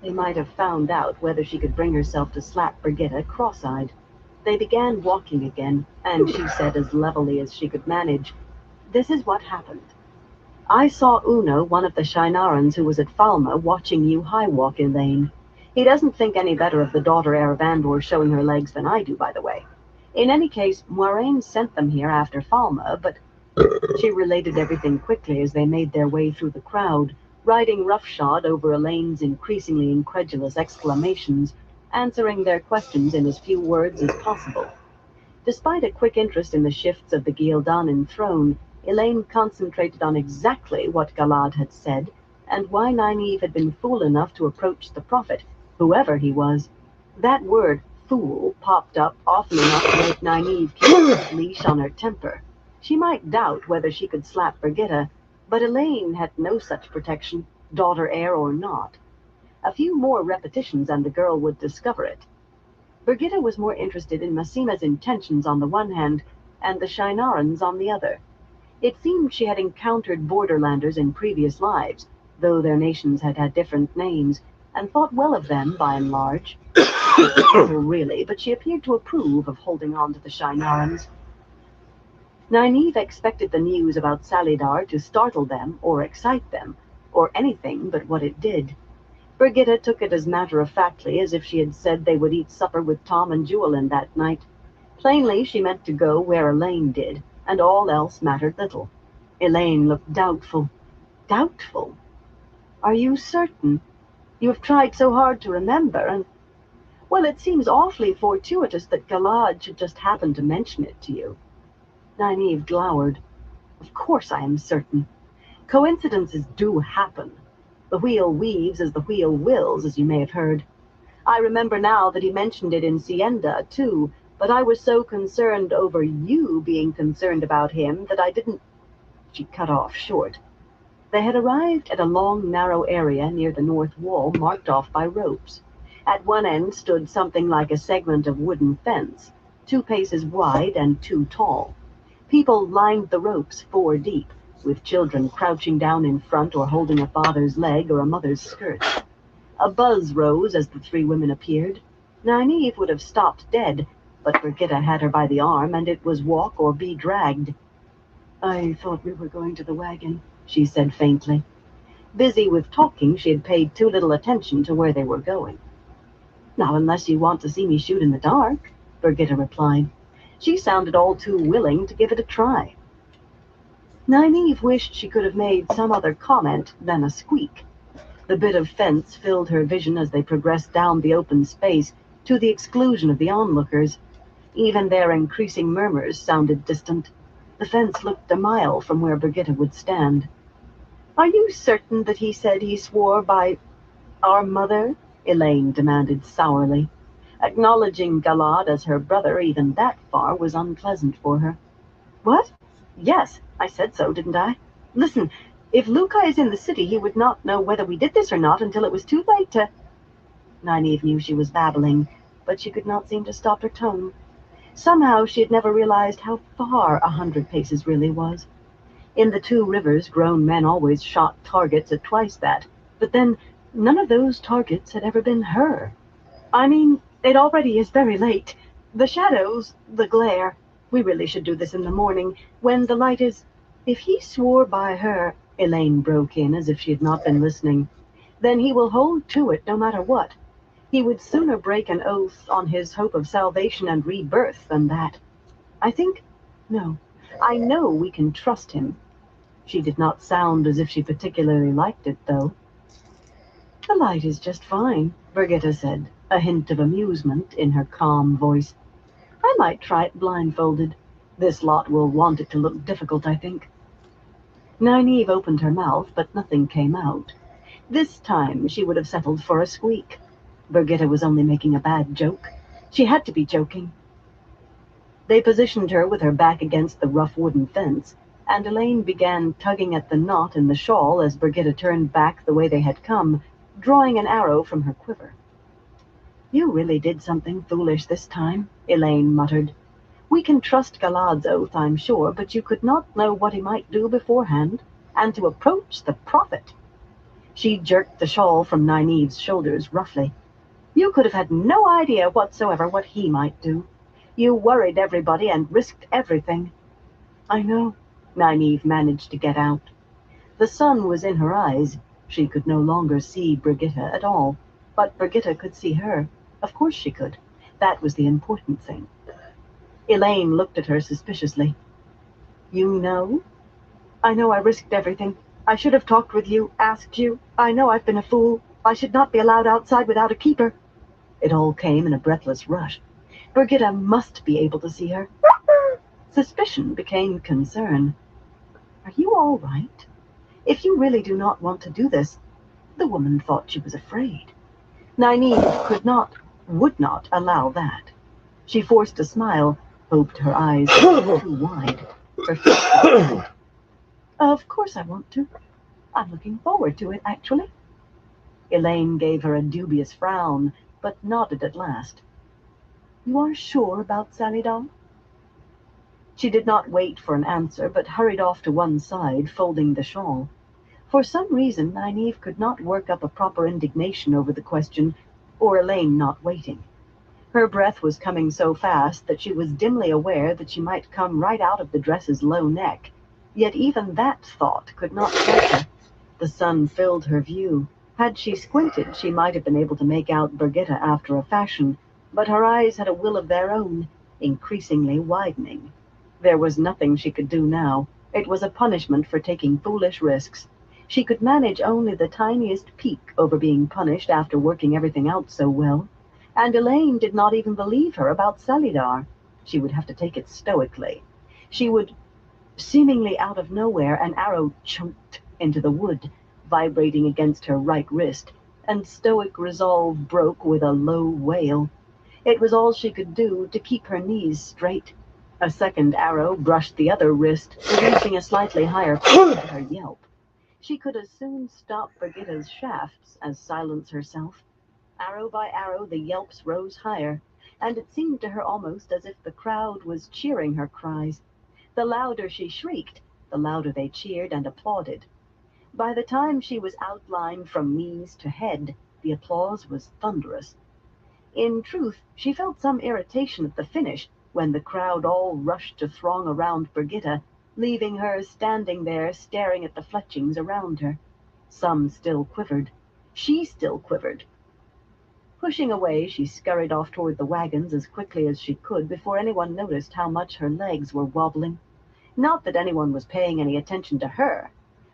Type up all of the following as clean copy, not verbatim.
They might have found out whether she could bring herself to slap Brigitte cross-eyed. They began walking again, and she said as levelly as she could manage, "This is what happened. I saw Uno, one of the Shinarans who was at Falma, watching you high-walk Elaine. He doesn't think any better of the daughter heir of Andor showing her legs than I do, by the way. In any case, Moiraine sent them here after Falma, but—" She related everything quickly as they made their way through the crowd, riding roughshod over Elaine's increasingly incredulous exclamations, answering their questions in as few words as possible. Despite a quick interest in the shifts of the Gildanan throne, Elaine concentrated on exactly what Galad had said, and why Nynaeve had been fool enough to approach the prophet, whoever he was. That word, fool, popped up often enough to make Nynaeve keep a leash on her temper. She might doubt whether she could slap Brigitte, but Elaine had no such protection, daughter heir or not. A few more repetitions and the girl would discover it. Brigitte was more interested in Massima's intentions on the one hand, and the Shinarans on the other. It seemed she had encountered borderlanders in previous lives, though their nations had had different names, and thought well of them by and large. Never really, but she appeared to approve of holding on to the Shinarans. Nynaeve expected the news about Salidar to startle them or excite them, or anything but what it did. Brigitte took it as matter-of-factly as if she had said they would eat supper with Tom and Jewelin that night. Plainly, she meant to go where Elaine did, and all else mattered little. Elaine looked doubtful. Doubtful? Are you certain? You have tried so hard to remember, and— Well, it seems awfully fortuitous that Galad should just happen to mention it to you. Nynaeve glowered. Of course I am certain. Coincidences do happen. The wheel weaves as the wheel wills, as you may have heard. I remember now that he mentioned it in Sienda, too, but I was so concerned over you being concerned about him that I didn't— She cut off short. They had arrived at a long, narrow area near the north wall marked off by ropes. At one end stood something like a segment of wooden fence, 2 paces wide and 2 tall. People lined the ropes 4 deep, with children crouching down in front or holding a father's leg or a mother's skirt. A buzz rose as the 3 women appeared. Nynaeve would have stopped dead, but Brigitte had her by the arm, and it was walk or be dragged. "I thought we were going to the wagon," she said faintly. Busy with talking, she had paid too little attention to where they were going. "Not unless you want to see me shoot in the dark," Brigitte replied. She sounded all too willing to give it a try. Nynaeve wished she could have made some other comment than a squeak. The bit of fence filled her vision as they progressed down the open space, to the exclusion of the onlookers. Even their increasing murmurs sounded distant. The fence looked a mile from where Brigitte would stand. "Are you certain that he said he swore by our mother?" Elaine demanded sourly. Acknowledging Galad as her brother even that far was unpleasant for her. "What? Yes, I said so, didn't I? Listen, if Luca is in the city, he would not know whether we did this or not until it was too late to—" Nynaeve knew she was babbling, but she could not seem to stop her tongue. Somehow she had never realized how far 100 paces really was. In the 2 rivers, grown men always shot targets at twice that, but then none of those targets had ever been her. "I mean, it already is very late. The shadows, the glare. We really should do this in the morning, when the light is—" "If he swore by her," Elaine broke in as if she had not been listening, "then he will hold to it no matter what. He would sooner break an oath on his hope of salvation and rebirth than that. I think—no, I know we can trust him." She did not sound as if she particularly liked it, though. "The light is just fine," Brigitte said, a hint of amusement in her calm voice. "I might try it blindfolded. This lot will want it to look difficult, I think." Nynaeve opened her mouth, but nothing came out. This time she would have settled for a squeak. Brigitte was only making a bad joke. She had to be joking. They positioned her with her back against the rough wooden fence, and Elaine began tugging at the knot in the shawl as Brigitte turned back the way they had come, drawing an arrow from her quiver. "You really did something foolish this time," Elaine muttered. "We can trust Galad's oath, I'm sure, but you could not know what he might do beforehand, and to approach the prophet—" She jerked the shawl from Nynaeve's shoulders roughly. "You could have had no idea whatsoever what he might do. You worried everybody and risked everything." "I know," Nynaeve managed to get out. The sun was in her eyes. She could no longer see Brigitte at all. But Brigitte could see her. Of course she could. That was the important thing. Elaine looked at her suspiciously. "You know?" "I know I risked everything. I should have talked with you, asked you. I know I've been a fool. I should not be allowed outside without a keeper." It all came in a breathless rush. Brigitte must be able to see her. Suspicion became concern. "Are you all right? If you really do not want to do this..." The woman thought she was afraid. Nynaeve would not allow that. She forced a smile, hoped her eyes were too wide. Her face was tight. "Of course I want to. I'm looking forward to it, actually." Elaine gave her a dubious frown, but nodded at last. "You are sure about Salidar?" She did not wait for an answer, but hurried off to one side, folding the shawl. For some reason, Nynaeve could not work up a proper indignation over the question, or Elaine not waiting. Her breath was coming so fast that she was dimly aware that she might come right out of the dress's low neck, yet even that thought could not strike her. The sun filled her view. Had she squinted, she might have been able to make out Brigitte after a fashion, but her eyes had a will of their own, increasingly widening. There was nothing she could do now. It was a punishment for taking foolish risks. She could manage only the tiniest peak over being punished after working everything out so well. And Elaine did not even believe her about Salidar. She would have to take it stoically. She would... Seemingly out of nowhere, an arrow chunked into the wood, vibrating against her right wrist, and stoic resolve broke with a low wail. It was all she could do to keep her knees straight. A second arrow brushed the other wrist, producing a slightly higher pitch than her yelp. She could as soon stop Brigitte's shafts as silence herself. Arrow by arrow, the yelps rose higher, and it seemed to her almost as if the crowd was cheering her cries. The louder she shrieked, the louder they cheered and applauded. By the time she was outlined from knees to head, the applause was thunderous. In truth, she felt some irritation at the finish, when the crowd all rushed to throng around Brigitte, leaving her standing there staring at the fletchings around her. Some still quivered. She still quivered. Pushing away, she scurried off toward the wagons as quickly as she could before anyone noticed how much her legs were wobbling. Not that anyone was paying any attention to her.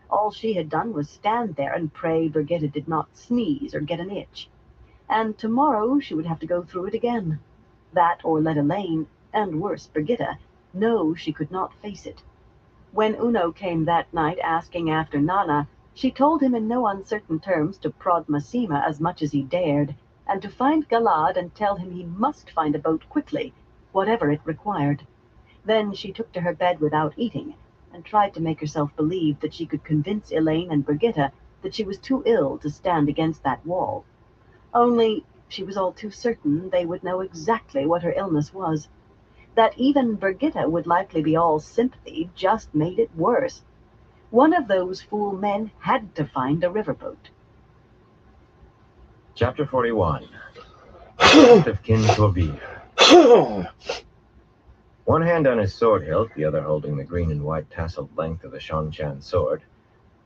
All she had done was stand there and pray Brigitte did not sneeze or get an itch. And tomorrow she would have to go through it again. That or let Elaine, and worse, Brigitte, know she could not face it. When Uno came that night asking after Nana, she told him in no uncertain terms to prod Massima as much as he dared, and to find Galad and tell him he must find a boat quickly, whatever it required. Then she took to her bed without eating, and tried to make herself believe that she could convince Elaine and Brigitte that she was too ill to stand against that wall. Only she was all too certain they would know exactly what her illness was. That even Brigitte would likely be all sympathy just made it worse. One of those fool men had to find a riverboat. Chapter 41. The of Kin Corvir. One hand on his sword hilt, the other holding the green and white tasseled length of the Shongshan sword,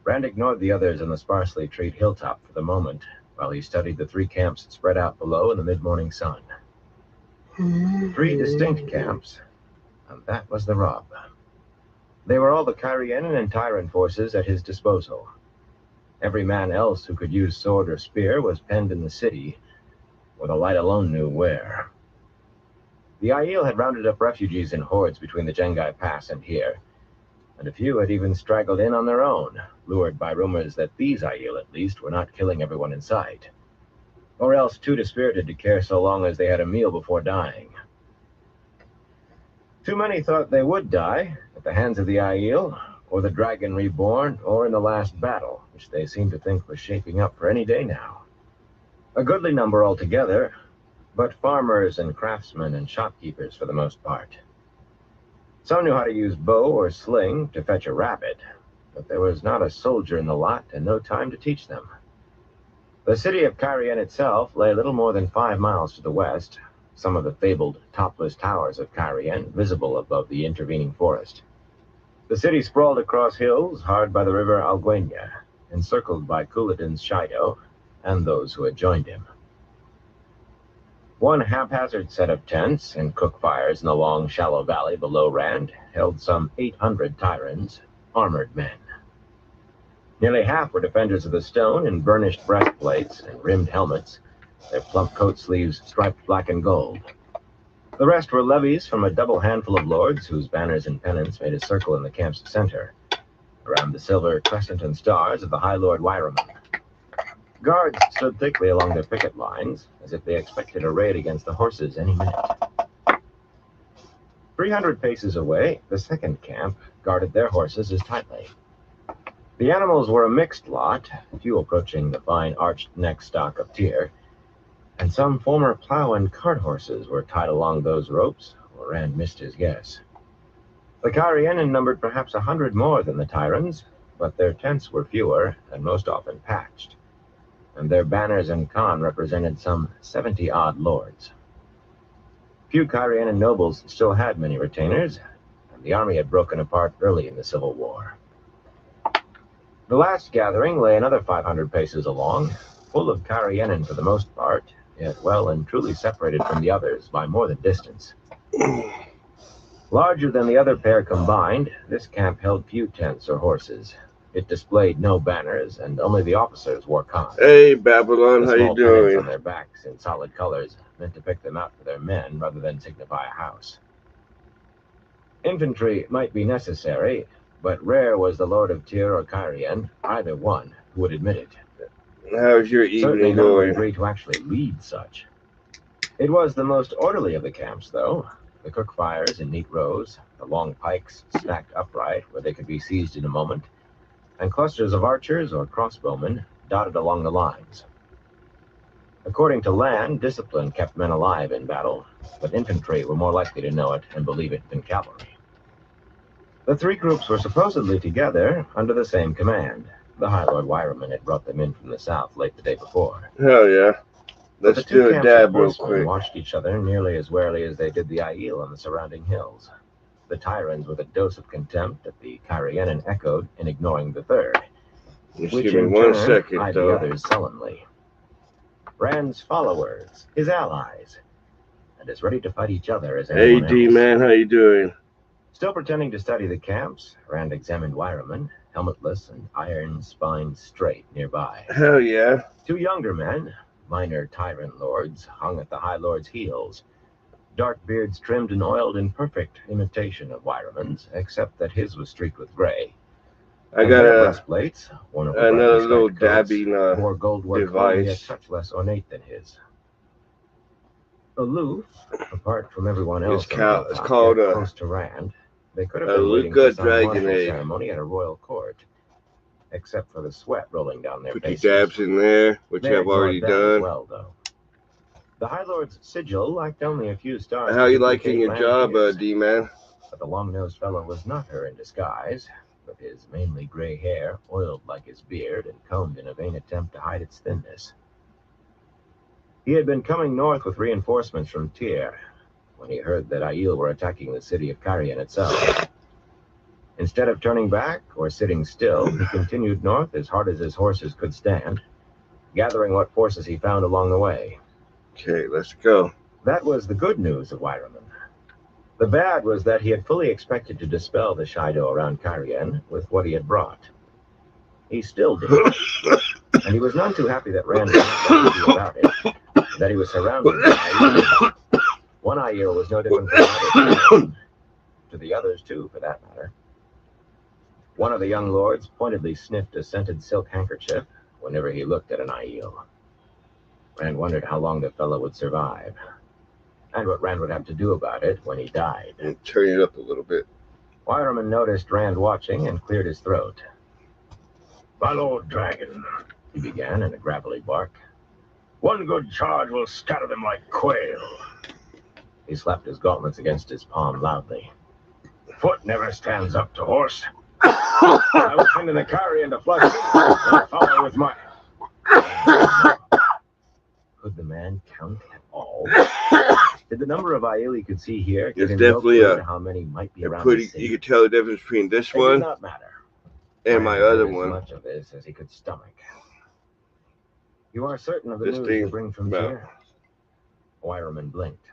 Brand ignored the others on the sparsely treed hilltop for the moment, while he studied the three camps spread out below in the mid-morning sun. 3 distinct camps, and that was the rub. They were all the Kyrianan and Tyran forces at his disposal. Every man else who could use sword or spear was penned in the city, or the light alone knew where. The Aiel had rounded up refugees in hordes between the Jengai Pass and here, and a few had even straggled in on their own, lured by rumors that these Aiel, at least, were not killing everyone in sight, or else too dispirited to care so long as they had a meal before dying. Too many thought they would die at the hands of the Aiel, or the Dragon Reborn, or in the last battle, which they seemed to think was shaping up for any day now. A goodly number altogether, but farmers and craftsmen and shopkeepers for the most part. Some knew how to use bow or sling to fetch a rabbit, but there was not a soldier in the lot and no time to teach them. The city of Carrion itself lay little more than 5 miles to the west, some of the fabled topless towers of Carrion visible above the intervening forest. The city sprawled across hills hard by the river Alguena, encircled by Couladin's Shido and those who had joined him. One haphazard set of tents and cook fires in the long, shallow valley below Rand held some 800 Tyrans, armored men. Nearly half were defenders of the stone in burnished breastplates and rimmed helmets, their plump coat sleeves striped black and gold. The rest were levies from a double handful of lords whose banners and pennants made a circle in the camp's center, around the silver crescent and stars of the High Lord Wyraman. Guards stood thickly along their picket lines, as if they expected a raid against the horses any minute. 300 paces away, the second camp guarded their horses as tightly. The animals were a mixed lot, few approaching the fine arched neck stock of Tyr, and some former plow and cart horses were tied along those ropes, or Rand missed his guess. The Carrienan numbered perhaps 100 more than the Tyrans, but their tents were fewer and most often patched, and their banners and con represented some 70-odd lords. Few Carrienan nobles still had many retainers, and the army had broken apart early in the Civil War. The last gathering lay another 500 paces along, full of Carrienan for the most part, yet well and truly separated from the others by more than distance. Larger than the other pair combined, this camp held few tents or horses. It displayed no banners, and only the officers wore cons. Hey, Babylon, The how you small pennants doing? on their backs in solid colors, meant to pick them out for their men rather than signify a house. Infantry might be necessary, but rare was the Lord of Tyr or Carrion, either one, who would admit it. How's your Certainly evening none would going? agree to actually lead such. It was the most orderly of the camps, though. The cook fires in neat rows, the long pikes stacked upright where they could be seized in a moment, and clusters of archers or crossbowmen dotted along the lines. According to Land, discipline kept men alive in battle, but infantry were more likely to know it and believe it than cavalry. The three groups were supposedly together under the same command. The High Lord Wyraman had brought them in from the south late the day before. Hell yeah. But Let's the two do a camps dab of real horsemen quick. watched each other nearly as warily as they did the Aiel on the surrounding hills. The Tyrans with a dose of contempt that the Carrienan echoed in ignoring the third, Just which give me in 1 turn second, eyed the though. others sullenly. Rand's followers, his allies, and as ready to fight each other as Hey, anyone else. D-man, how you doing? Still pretending to study the camps, Rand examined Wyraman, helmetless and iron-spined straight nearby. Hell yeah. Two younger men, minor tyrant lords, hung at the High Lord's heels, dark beards trimmed and oiled in perfect imitation of Wyraman's, except that his was streaked with gray. I And got their a breastplates, worn over another brightly little striped coats, dabbing bore gold work only a device. touch less ornate than his. Aloof, apart from everyone else, It's on the hilltop, it's called yet a close to Rand, they could have a been waiting Luca for some martial Dragonade. ceremony at a royal court, except for the sweat rolling down their Put your faces. dabs in there, which They I've already ignored them as done. well, though. The High Lord's sigil lacked only a few stars. How to you liking duplicate your job, Lanfear's, D-man? but the long-nosed fellow was not her in disguise, with his mainly gray hair oiled like his beard and combed in a vain attempt to hide its thinness. He had been coming north with reinforcements from Tyr when he heard that Aiel were attacking the city of Carrion itself. Instead of turning back or sitting still, he continued north as hard as his horses could stand, gathering what forces he found along the way. Okay, let's go. That was the good news of Wyraman. The bad was that he had fully expected to dispel the Shido around Carrion with what he had brought. He still did, and he was none too happy that Rand was not to do about it, that he was surrounded by Aiel. One Aiel was no different from another, to the others too, for that matter. One of the young lords pointedly sniffed a scented silk handkerchief whenever he looked at an Aiel. Rand wondered how long the fellow would survive, and what Rand would have to do about it when he died. Turn it up a little bit. Wyraman noticed Rand watching and cleared his throat. "My Lord Dragon," he began in a gravelly bark, "one good charge will scatter them like quail." He slapped his gauntlets against his palm loudly. "Foot never stands up to horse. I will send in the carry into flush and follow with my..." number of Aiel he could see here gave It's him no definitely clue a- to how many might be A around the pretty. city. You could tell the difference between this It did one not matter. and my Rand other did as one. much of this as he could stomach. You are certain of the This news thing you bring from about- here? Wireman blinked.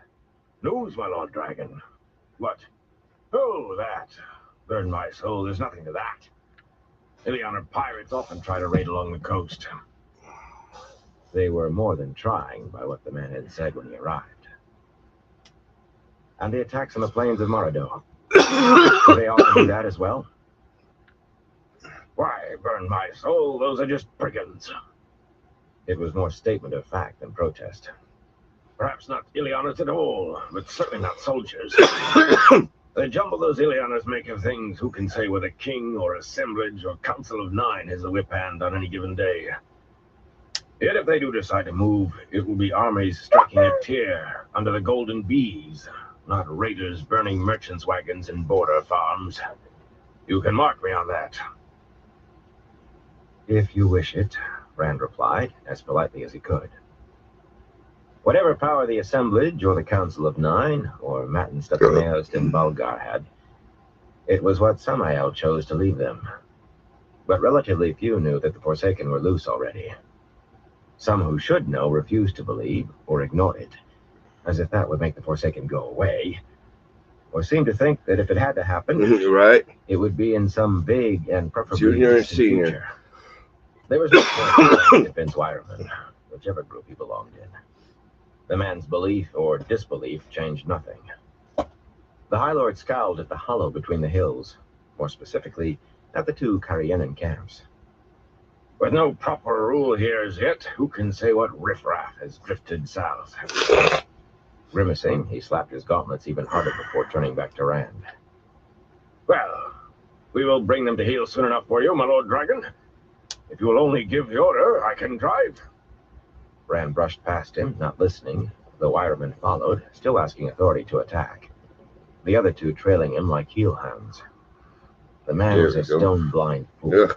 News, my Lord Dragon? What? Oh, that. Burn my soul, there's nothing to that. Illianer pirates often try to raid along the coast. They were more than trying by what the man had said when he arrived. And the attacks on the plains of Morado. Do they often do that as well? Why, burn my soul, those are just brigands. It was more statement of fact than protest. Perhaps not Illianers at all, but certainly not soldiers. The jumble those Illianers make of things, who can say whether king or assemblage or council of 9 has a whip hand on any given day. Yet if they do decide to move, it will be armies striking a tier under the golden bees, not raiders burning merchants' wagons and border farms. You can mark me on that. If you wish it, Rand replied, as politely as he could. Whatever power the assemblage or the Council of 9 or Matin Stepaneost and Bulgar had, it was what Samael chose to leave them. But relatively few knew that the Forsaken were loose already. Some who should know refused to believe or ignored it, as if that would make the Forsaken go away, or seemed to think that if it had to happen, Right? it would be in some vague and preferably Junior and distant senior. future. There was no point in convince Wireman, whichever group he belonged in. The man's belief or disbelief changed nothing. The High Lord scowled at the hollow between the hills, more specifically, at the 2 Karienan camps. With no proper rule here as yet, who can say what riffraff has drifted south? Grimacing, he slapped his gauntlets even harder before turning back to Rand. Well, we will bring them to heel soon enough for you, my Lord Dragon. If you will only give the order, I can drive. Rand brushed past him, not listening, though Wireman followed, still asking authority to attack. The other 2 trailing him like heel hounds. The man was a stone-blind fool. Yeah.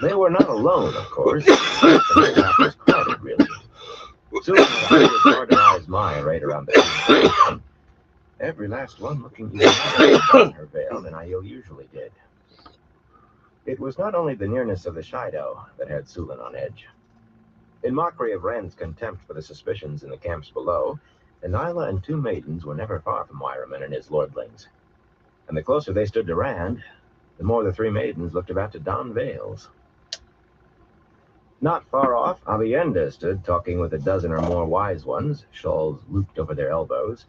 They were not alone, of course. The night was crowded, really. Soon it was hard to eyes my right around the corner. Every last one looking even more her veil than Aiel usually did. It was not only the nearness of the Shido that had Sulin on edge. In mockery of Rand's contempt for the suspicions in the camps below, Nyla and 2 maidens were never far from Wireman and his lordlings. And the closer they stood to Rand, the more the 3 maidens looked about to don veils. Not far off, Avienda stood talking with a dozen or more wise ones, shawls looped over their elbows.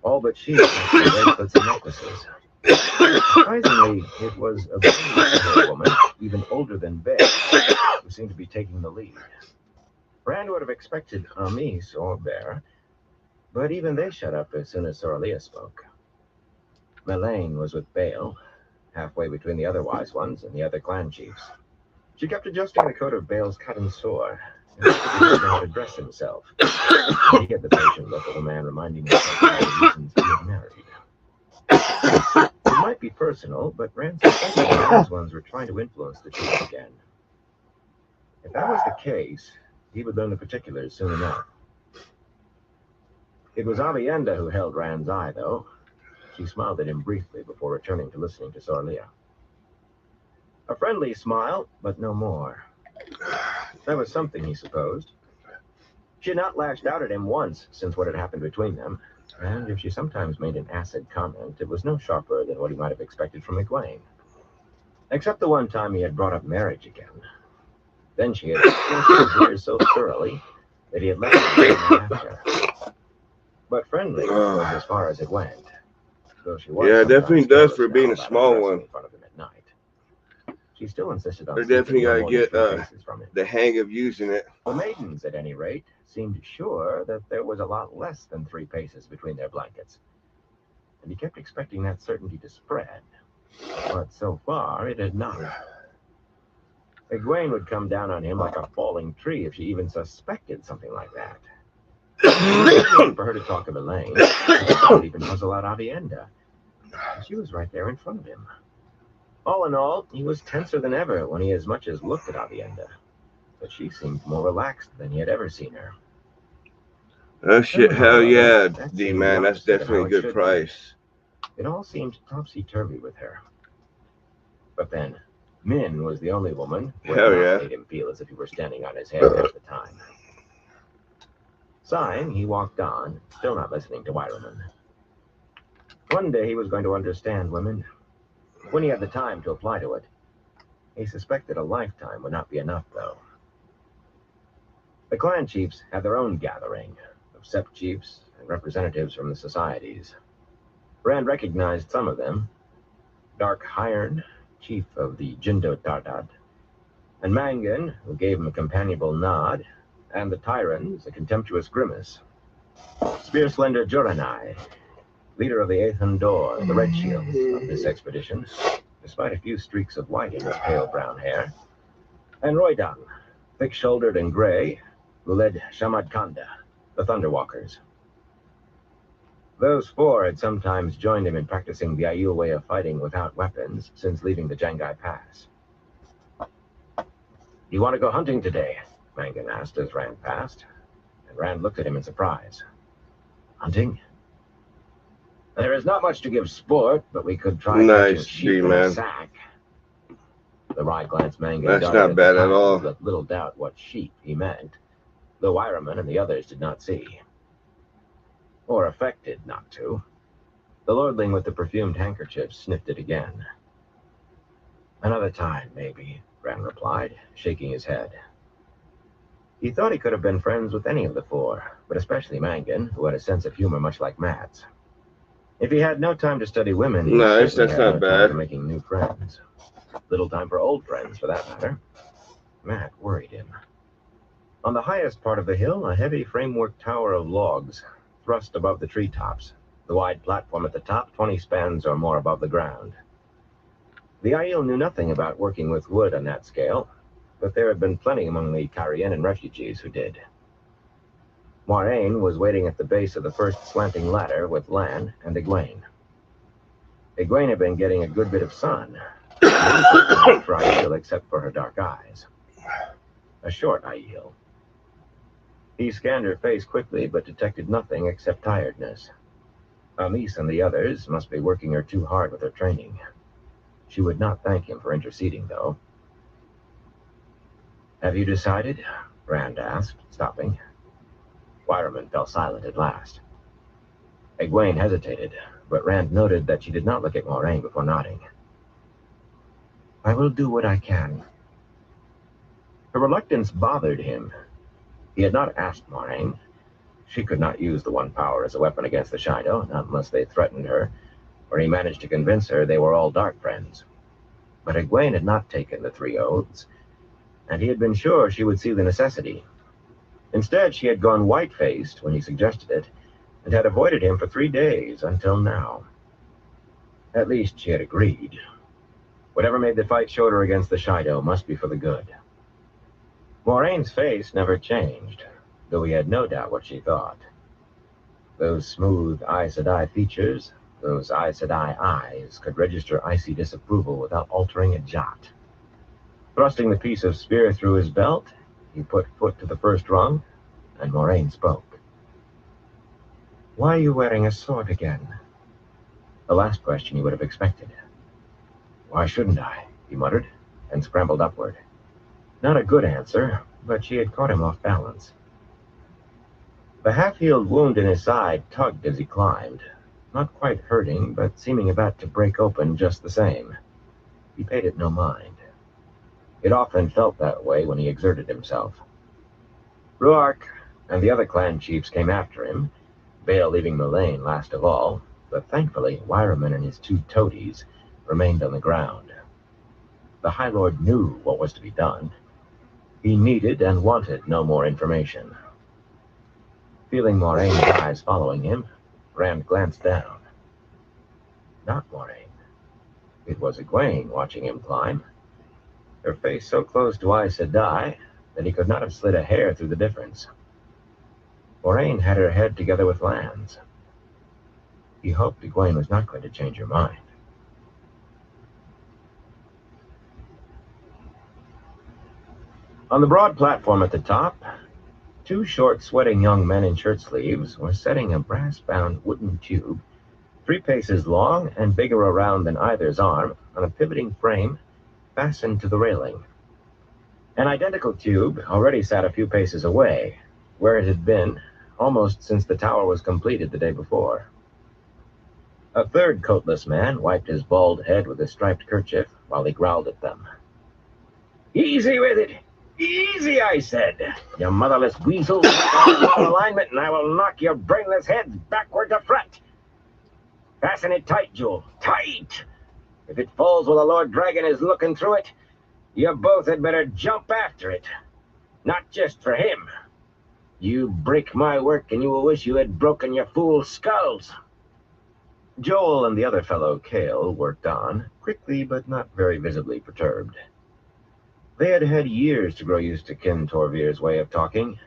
All but she had bracelets and necklaces. Surprisingly, it was a very woman, even older than Bear, who seemed to be taking the lead. Rand would have expected Amis or Bear, but even they shut up as soon as Sorlia spoke. Melaine was with Bale, halfway between the other wise ones and the other clan chiefs. She kept adjusting the coat of Bale's cut and sore, and he didn't know how to dress himself. He had the patient look of a man reminding himself of all the reasons he had married. It might be personal, but Rand suspected the wise ones were trying to influence the chiefs again. If that was the case, he would learn the particulars soon enough. It was Avienda who held Rand's eye, though. She smiled at him briefly before returning to listening to Sorlia. A friendly smile, but no more. That was something, he supposed. She had not lashed out at him once since what had happened between them, and if she sometimes made an acid comment, it was no sharper than what he might have expected from Egwene. Except the one time he had brought up marriage again. Then she had forced his ears so thoroughly that he had left her after. But friendly was as far as it went. Though she was definitely does for being a small one. In front of him at night. She still insisted on They definitely no gotta more get than 3 paces from him. the hang of using it. The maidens, at any rate, seemed sure that there was a lot less than 3 paces between their blankets. And he kept expecting that certainty to spread. But so far, it had not. Egwene would come down on him like a falling tree if she even suspected something like that. For her to talk of Elaine, it would even puzzle out Avienda. She was right there in front of him. All in all, he was tenser than ever when he as much as looked at Avienda. But she seemed more relaxed than he had ever seen her. Oh shit, hell yeah, That D seemed the man, that's opposite of definitely how a it good should be. price. It all seemed topsy-turvy with her. But then, Min was the only woman who had Hell not yeah. made him feel as if he were standing on his head half the time. Sighing, he walked on, still not listening to Wyroman. One day he was going to understand women, when he had the time to apply to it. He suspected a lifetime would not be enough, though. The clan chiefs had their own gathering of sept chiefs and representatives from the societies. Rand recognized some of them: Dark Hiron, chief of the Jindo Tardad, and Mangan, who gave him a companionable nod, and the Tyrans a contemptuous grimace. Spear-slender Juranai, leader of the Athan Dor, the Red Shields of this expedition, despite a few streaks of white in his pale brown hair, and Roydang, thick-shouldered and gray, who led Shamad Khanda, the Thunderwalkers. Those four had sometimes joined him in practicing the Aiel way of fighting without weapons since leaving the Jangai Pass. "You want to go hunting today?" Mangan asked as Rand passed, and Rand looked at him in surprise. "Hunting? There is not much to give sport, but we could try catching Nice, sheep in a D-man. sack." The wry glance Mangan That's darted not at bad the at all. Tyrants left little doubt what sheep he meant, though Wyroman and the others did not see. Or affected not to. The lordling with the perfumed handkerchief sniffed it again. "Another time, maybe," Rand replied, shaking his head. He thought he could have been friends with any of the four, but especially Mangan, who had a sense of humor much like Matt's. If he had no time to study women, he Nice, certainly that's had no not time bad. for making new friends. Little time for old friends, for that matter. Matt worried him. On the highest part of the hill, a heavy framework tower of logs thrust above the treetops, the wide platform at the top 20 spans or more above the ground. The Aiel knew nothing about working with wood on that scale, but there had been plenty among the Carianan refugees who did. Moiraine was waiting at the base of the first slanting ladder with Lan and Egwene. Egwene had been getting a good bit of sun, not for Aiel except for her dark eyes. A short Aiel. He scanned her face quickly, but detected nothing except tiredness. Amis and the others must be working her too hard with her training. She would not thank him for interceding, though. "Have you decided?" Rand asked, stopping. Wyroman fell silent at last. Egwene hesitated, but Rand noted that she did not look at Moiraine before nodding. "I will do what I can." Her reluctance bothered him. He had not asked Moiraine. She could not use the One Power as a weapon against the Shido, not unless they threatened her, or he managed to convince her they were all dark friends. But Egwene had not taken the 3 oaths, and he had been sure she would see the necessity. Instead, she had gone white-faced when he suggested it, and had avoided him for 3 days until now. At least she had agreed. Whatever made the fight shorter against the Shido must be for the good. Moraine's face never changed, though he had no doubt what she thought. Those smooth Aes Sedai features, those Aes Sedai eyes, could register icy disapproval without altering a jot. Thrusting the piece of spear through his belt, he put foot to the first rung, and Moiraine spoke. "Why are you wearing a sword again?" The last question he would have expected. "Why shouldn't I?" he muttered, and scrambled upward. Not a good answer, but she had caught him off balance. The half-healed wound in his side tugged as he climbed, not quite hurting, but seeming about to break open just the same. He paid it no mind. It often felt that way when he exerted himself. Ruark and the other clan chiefs came after him, Bale leaving Mullane last of all, but thankfully Wyroman and his 2 toadies remained on the ground. The High Lord knew what was to be done. He needed and wanted no more information. Feeling Moraine's eyes following him, Rand glanced down. Not Moiraine. It was Egwene watching him climb, her face so close to Aes Sedai that he could not have slid a hair through the difference. Moiraine had her head together with Lan's. He hoped Egwene was not going to change her mind. On the broad platform at the top, Two short, sweating young men in shirt sleeves were setting a brass-bound wooden tube 3 paces long and bigger around than either's arm on a pivoting frame fastened to the railing. An identical tube already sat a few paces away, where it had been almost since the tower was completed the day before. A third coatless man wiped his bald head with a striped kerchief while he growled at them. "Easy with it! Easy, I said! You motherless weasels! Out of alignment, and I will knock your brainless heads backward to front! Fasten it tight, Jewel, tight! If it falls while the Lord Dragon is looking through it, you both had better jump after it. Not just for him. You break my work, and you will wish you had broken your fool's skulls." Joel and the other fellow, Cale, worked on, quickly but not very visibly perturbed. They had had years to grow used to Kin Torvir's way of talking.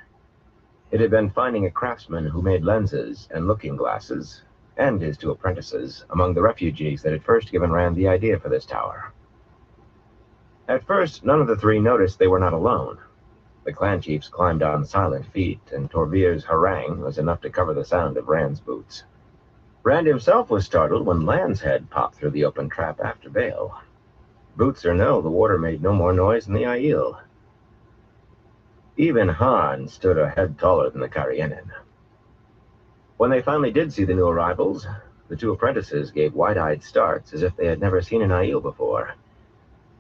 It had been finding a craftsman who made lenses and looking glasses, and his 2 apprentices, among the refugees that had first given Rand the idea for this tower. At first, none of the 3 noticed they were not alone. The clan chiefs climbed on silent feet, and Torvir's harangue was enough to cover the sound of Rand's boots. Rand himself was startled when Lan's head popped through the open trap after Bale. Boots or no, the water made no more noise than the Aiel. Even Han stood a head taller than the Karienen. When they finally did see the new arrivals, the 2 apprentices gave wide-eyed starts as if they had never seen an Aiel before,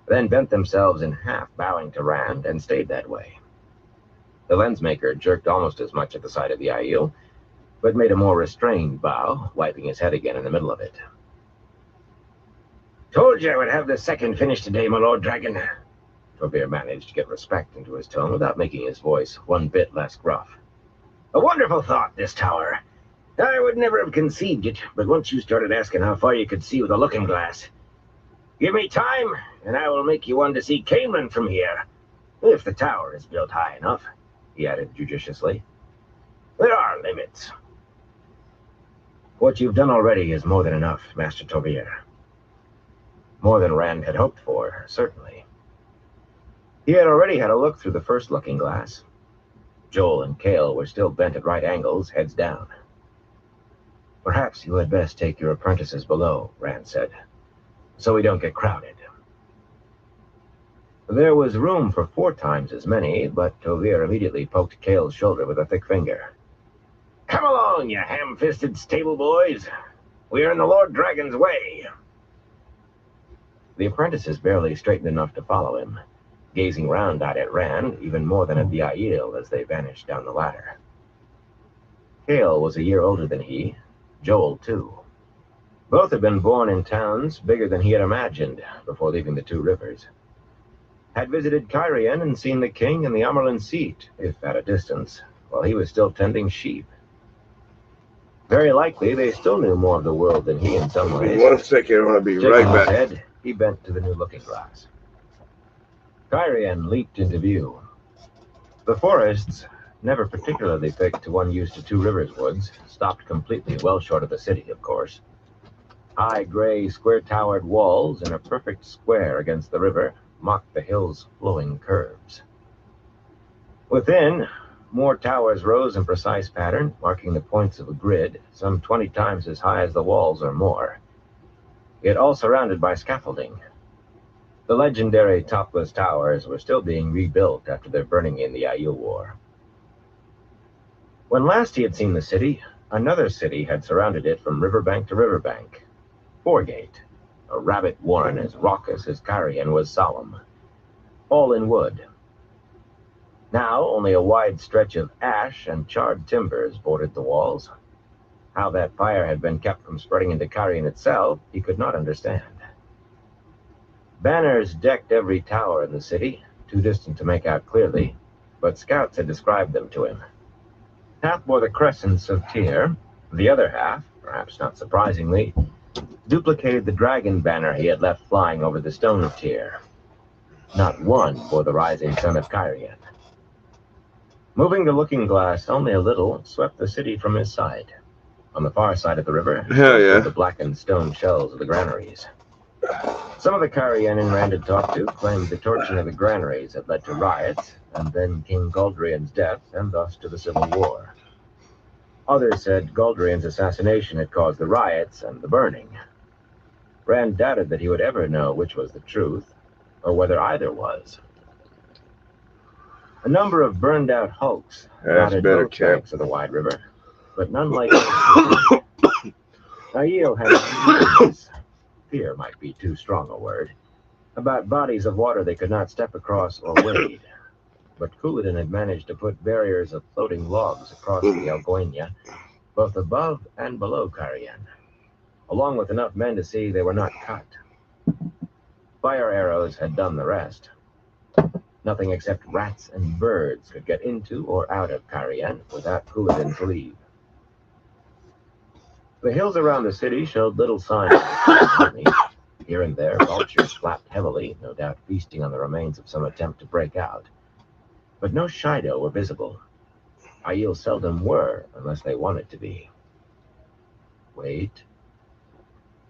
then bent themselves in half, bowing to Rand, and stayed that way. The lensmaker jerked almost as much at the sight of the Aiel, but made a more restrained bow, wiping his head again in the middle of it. "Told you I would have the second finished today, my Lord Dragon." Torvir managed to get respect into his tone without making his voice one bit less gruff. "A wonderful thought, this tower. I would never have conceived it, but once you started asking how far you could see with a looking glass. Give me time, and I will make you one to see Camelin from here. If the tower is built high enough," he added judiciously. "There are limits." "What you've done already is more than enough, Master Torvir." More than Rand had hoped for, certainly. He had already had a look through the first looking glass. Joel and Cale were still bent at right angles, heads down. "Perhaps you had best take your apprentices below," Rand said, "so we don't get crowded." There was room for 4 times as many, but Torvir immediately poked Cale's shoulder with a thick finger. "Come along, you ham-fisted stable boys. We are in the Lord Dragon's way." The apprentices barely straightened enough to follow him, gazing round at Rand even more than at the Aiel as they vanished down the ladder. Cale was a year older than he, Joel too. Both had been born in towns bigger than he had imagined before leaving the 2 rivers. Had visited Cairhien and seen the king and the Amerlin seat, if at a distance, while he was still tending sheep. Very likely they still knew more of the world than he in some ways. 1 second, I want to be Shaking right his back. head, he bent to the new looking glass. Cairhien leaped into view. The forests, never particularly thick to one used to 2 Rivers woods, stopped completely well short of the city, of course. High gray square-towered walls in a perfect square against the river mocked the hill's flowing curves. Within, more towers rose in precise pattern, marking the points of a grid, some 20 times as high as the walls or more, yet all surrounded by scaffolding. The legendary topless towers were still being rebuilt after their burning in the Aiel War. When last he had seen the city, another city had surrounded it from riverbank to riverbank. Foregate, a rabbit warren as raucous as Cairhien was solemn, all in wood. Now only a wide stretch of ash and charred timbers bordered the walls. How that fire had been kept from spreading into Cairhien itself, he could not understand. Banners decked every tower in the city, too distant to make out clearly, but scouts had described them to him. Half bore the crescents of Tyr, the other half, perhaps not surprisingly, duplicated the dragon banner he had left flying over the stone of Tyr. Not one bore the rising sun of Cairhien. Moving the looking glass only a little swept the city from his side. On the far side of the river, Hell yeah. the blackened stone shells of the granaries. Some of the Carianan Rand had talked to claimed the torching of the granaries had led to riots, and then King Galdrian's death, and thus to the Civil War. Others said Galdrian's assassination had caused the riots and the burning. Rand doubted that he would ever know which was the truth, or whether either was. A number of burned-out hulks dotted both banks of the wide river, but none like Aiel had fear might be too strong a word, about bodies of water they could not step across or wade. But Couladin had managed to put barriers of floating logs across the Algoina, both above and below Carian, along with enough men to see they were not cut. Fire arrows had done the rest. Nothing except rats and birds could get into or out of Carian without Couladin's leave. The hills around the city showed little sign of the army. Here and there, vultures flapped heavily, no doubt feasting on the remains of some attempt to break out. But no Shido were visible. Aiel seldom were, unless they wanted to be. Wait.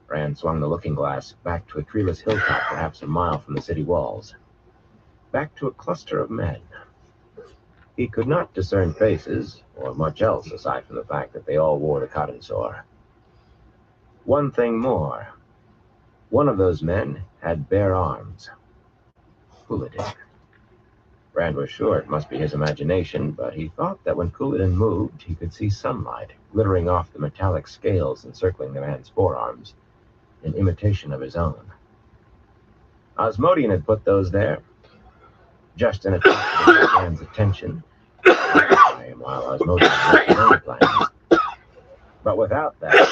Rand swung the looking glass back to a treeless hilltop perhaps a mile from the city walls. Back to a cluster of men. He could not discern faces, or much else aside from the fact that they all wore the cotton sore. One thing more. One of those men had bare arms. Couladin. Rand was sure it must be his imagination, but he thought that when Couladin moved, he could see sunlight glittering off the metallic scales encircling the man's forearms, in imitation of his own. Asmodean had put those there, just in attempt to get Rand's attention, while Asmodean worked his own plans. But without that,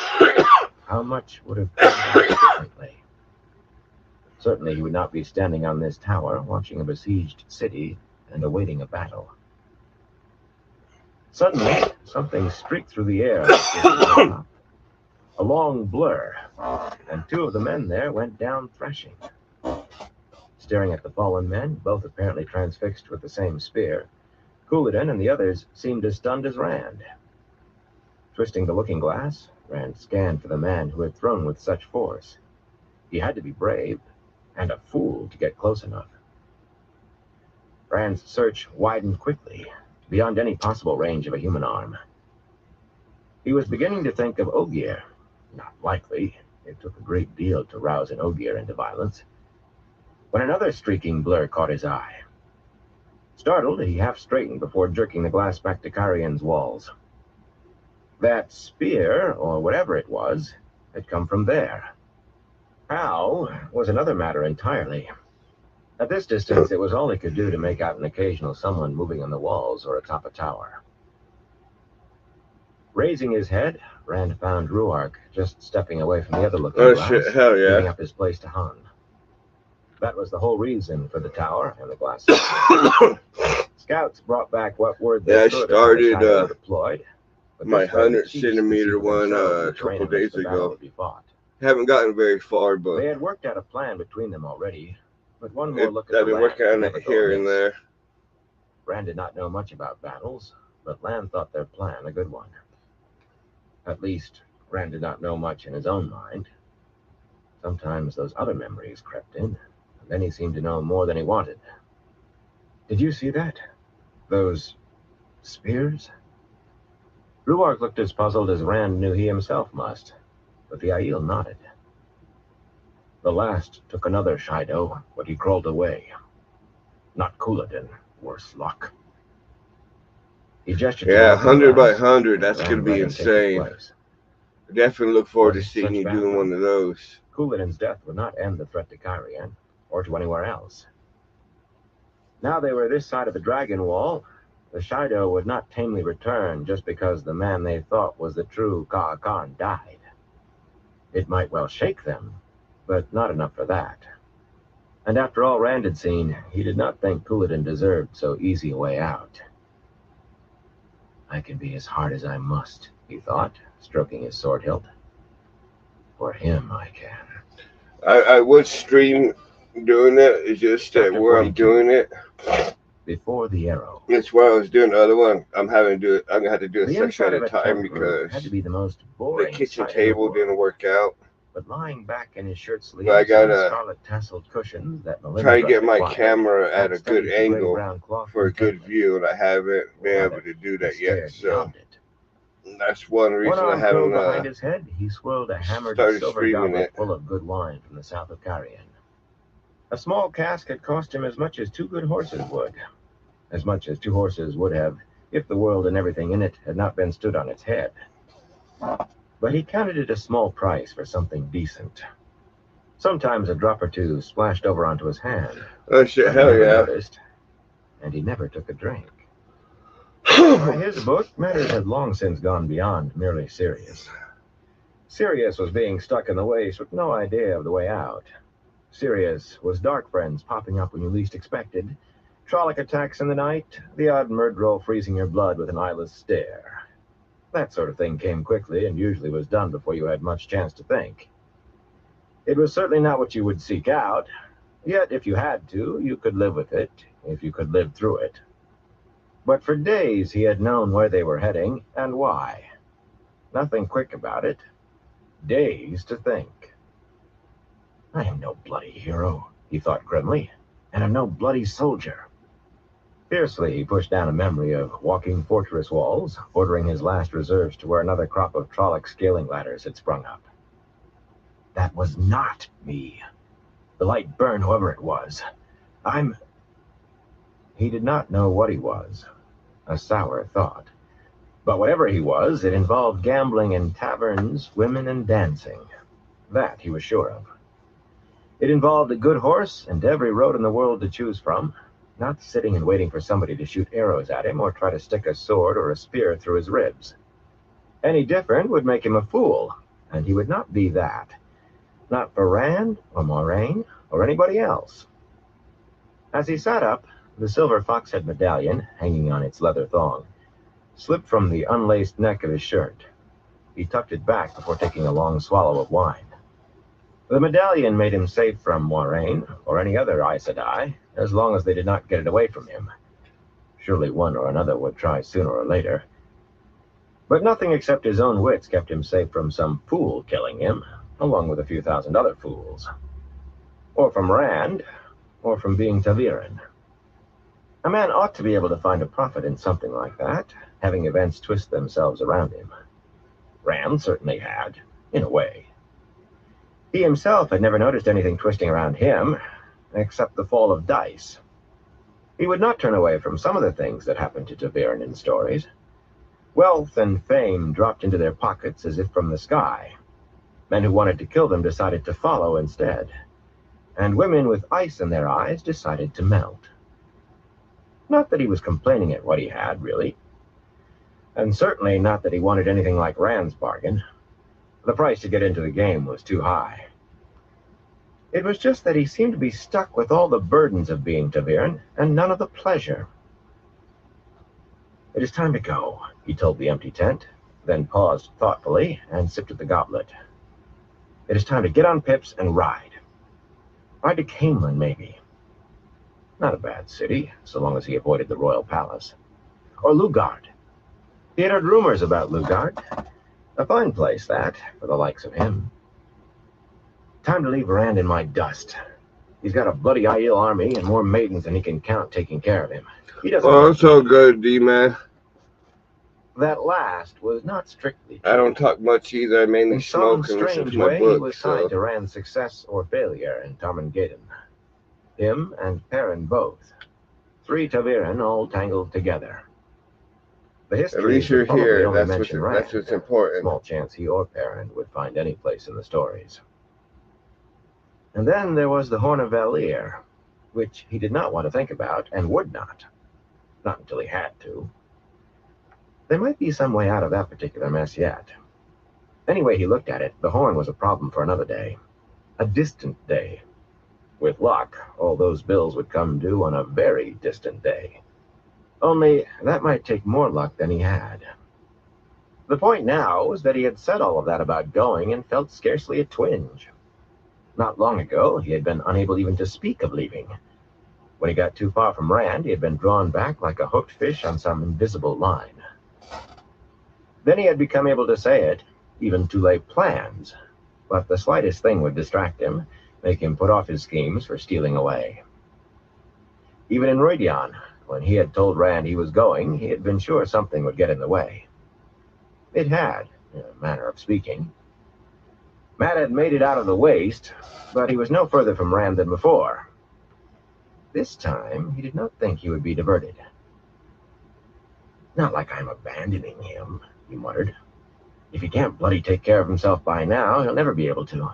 how much would have turned out differently? Certainly he would not be standing on this tower, watching a besieged city and awaiting a battle. Suddenly, something streaked through the air. A long blur, and two of the men there went down threshing. Staring at the fallen men, both apparently transfixed with the same spear, Couladin and the others seemed as stunned as Rand. Twisting the looking glass, Rand scanned for the man who had thrown with such force. He had to be brave, and a fool to get close enough. Rand's search widened quickly, beyond any possible range of a human arm. He was beginning to think of Ogier. Not likely. It took a great deal to rouse an Ogier into violence. When another streaking blur caught his eye. Startled, he half straightened before jerking the glass back to Carian's walls. That spear, or whatever it was, had come from there. How was another matter entirely. At this distance, it was all he could do to make out an occasional someone moving on the walls or atop a tower. Raising his head, Rand found Ruark just stepping away from the other looking glass, giving up his place to Han. That was the whole reason for the tower and the glass. Scouts brought back what word they could started deployed. My 100-centimeter one a couple days ago. Haven't gotten very far, but they had worked out a plan between them already. But one more look at I've been working on it here and there. Rand did not know much about battles, but Lan thought their plan a good one. At least, Rand did not know much in his own mind. Sometimes those other memories crept in, and then he seemed to know more than he wanted. Did you see that? Those spears? Ruark looked as puzzled as Rand knew he himself must, but the Aiel nodded. The last took another Shido, but he crawled away. Not Couladin, worse luck. He gestured. Yeah, 100 by 100, that's going to be insane. I definitely look forward to seeing you doing one of those. Couladin's death would not end the threat to Carian, or to anywhere else. Now they were this side of the Dragon Wall. The Shido would not tamely return just because the man they thought was the true Ka Khan died. It might well shake them, but not enough for that. And after all Rand had seen, he did not think Couladin deserved so easy a way out. I can be as hard as I must, he thought, stroking his sword hilt. For him, I can. I would stream doing it. It's just that where I'm doing it. Before the arrow. That's why I was doing the other one. I'm gonna have to do a section at a time because had to be the most boring the kitchen table didn't work out. But lying back in his shirt But I sleeves on gotta scarlet tasseled cushions that try Melinda's to get rather my quiet, camera at Matt a good studied the angle gray-brown cloth for a good intently, view, and I haven't or been able rather, to do he that yet. stared So beyond it. that's one One reason I arm curled haven't behind his head, he swirled a hammered started silver streaming goblet it. full of good wine from the south of Carrion. A small cask had cost him as much as 2 good horses would, as much as 2 horses would have if the world and everything in it had not been stood on its head. But he counted it a small price for something decent. Sometimes a drop or two splashed over onto his hand, Oh shit, but he hell never yeah. noticed, and he never took a drink. By his book, matters had long since gone beyond merely serious. Serious was being stuck in the waist with no idea of the way out. Serious was dark friends popping up when you least expected, Trolloc attacks in the night, the odd murderer freezing your blood with an eyeless stare. That sort of thing came quickly and usually was done before you had much chance to think. It was certainly not what you would seek out, yet if you had to, you could live with it, if you could live through it. But for days he had known where they were heading and why. Nothing quick about it. Days to think. I am no bloody hero, he thought grimly, and I'm no bloody soldier. Fiercely, he pushed down a memory of walking fortress walls, ordering his last reserves to where another crop of Trolloc scaling ladders had sprung up. That was not me. The light burned whoever it was. He did not know what he was. A sour thought. But whatever he was, it involved gambling in taverns, women, and dancing. That he was sure of. It involved a good horse and every road in the world to choose from, not sitting and waiting for somebody to shoot arrows at him or try to stick a sword or a spear through his ribs. Any different would make him a fool, and he would not be that. Not for Rand or Moraine or anybody else. As he sat up, the silver fox-head medallion, hanging on its leather thong, slipped from the unlaced neck of his shirt. He tucked it back before taking a long swallow of wine. The medallion made him safe from Moraine or any other Aes Sedai, as long as they did not get it away from him. Surely one or another would try sooner or later. But nothing except his own wits kept him safe from some fool killing him, along with a few thousand other fools. Or from Rand, or from being ta'veren. A man ought to be able to find a profit in something like that, having events twist themselves around him. Rand certainly had, in a way. He himself had never noticed anything twisting around him, except the fall of dice. He would not turn away from some of the things that happened to ta'veren in stories. Wealth and fame dropped into their pockets as if from the sky. Men who wanted to kill them decided to follow instead. And women with ice in their eyes decided to melt. Not that he was complaining at what he had, really. And certainly not that he wanted anything like Rand's bargain. The price to get into the game was too high. It was just that he seemed to be stuck with all the burdens of being ta'veren and none of the pleasure. It is time to go, he told the empty tent, then paused thoughtfully and sipped at the goblet. It is time to get on Pips and ride. Ride to Caemlyn, maybe. Not a bad city, so long as he avoided the royal palace. Or Lugard. He had heard rumors about Lugard. A fine place, that, for the likes of him. Time to leave Rand in my dust. He's got a bloody Aiel army and more maidens than he can count taking care of him. He doesn't. Well, it's so good, D-Man. That last was not strictly true. I don't talk much either. I mainly In smoke some and listen strange to my way, book. he was tied to Rand's success or failure in Tarmangaden. Him and Perrin both. 3 ta'veren all tangled together. The history At least you're would probably here. only That's mention Rand. what's important. Small chance he or Perrin would find any place in the stories. And then there was the Horn of Valir, which he did not want to think about and would not. Not until he had to. There might be some way out of that particular mess yet. Anyway he looked at it, the horn was a problem for another day. A distant day. With luck, all those bills would come due on a very distant day. Only, that might take more luck than he had. The point now was that he had said all of that about going and felt scarcely a twinge. Not long ago, he had been unable even to speak of leaving. When he got too far from Rand, he had been drawn back like a hooked fish on some invisible line. Then he had become able to say it, even to lay plans. but the slightest thing would distract him, make him put off his schemes for stealing away. Even in Rodion, when he had told Rand he was going, he had been sure something would get in the way. It had, in a manner of speaking. Matt had made it out of the waste, but he was no further from Rand than before. This time, he did not think he would be diverted. "Not like I'm abandoning him," he muttered. "If he can't bloody take care of himself by now, he'll never be able to.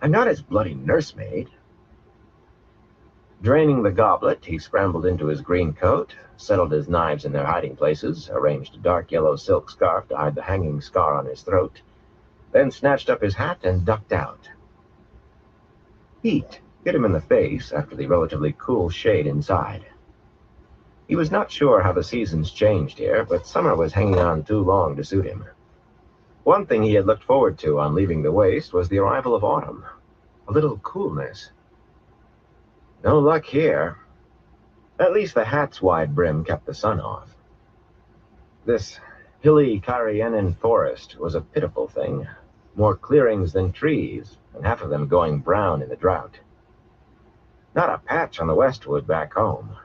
I'm not his bloody nursemaid." Draining the goblet, he scrambled into his green coat, settled his knives in their hiding places, arranged a dark yellow silk scarf to hide the hanging scar on his throat, then snatched up his hat and ducked out. Heat hit him in the face after the relatively cool shade inside. He was not sure how the seasons changed here, but summer was hanging on too long to suit him. One thing he had looked forward to on leaving the waste was the arrival of autumn. A little coolness. No luck here. At least the hat's wide brim kept the sun off. This hilly Karianan forest was a pitiful thing. More clearings than trees, and half of them going brown in the drought. Not a patch on the westwood back home.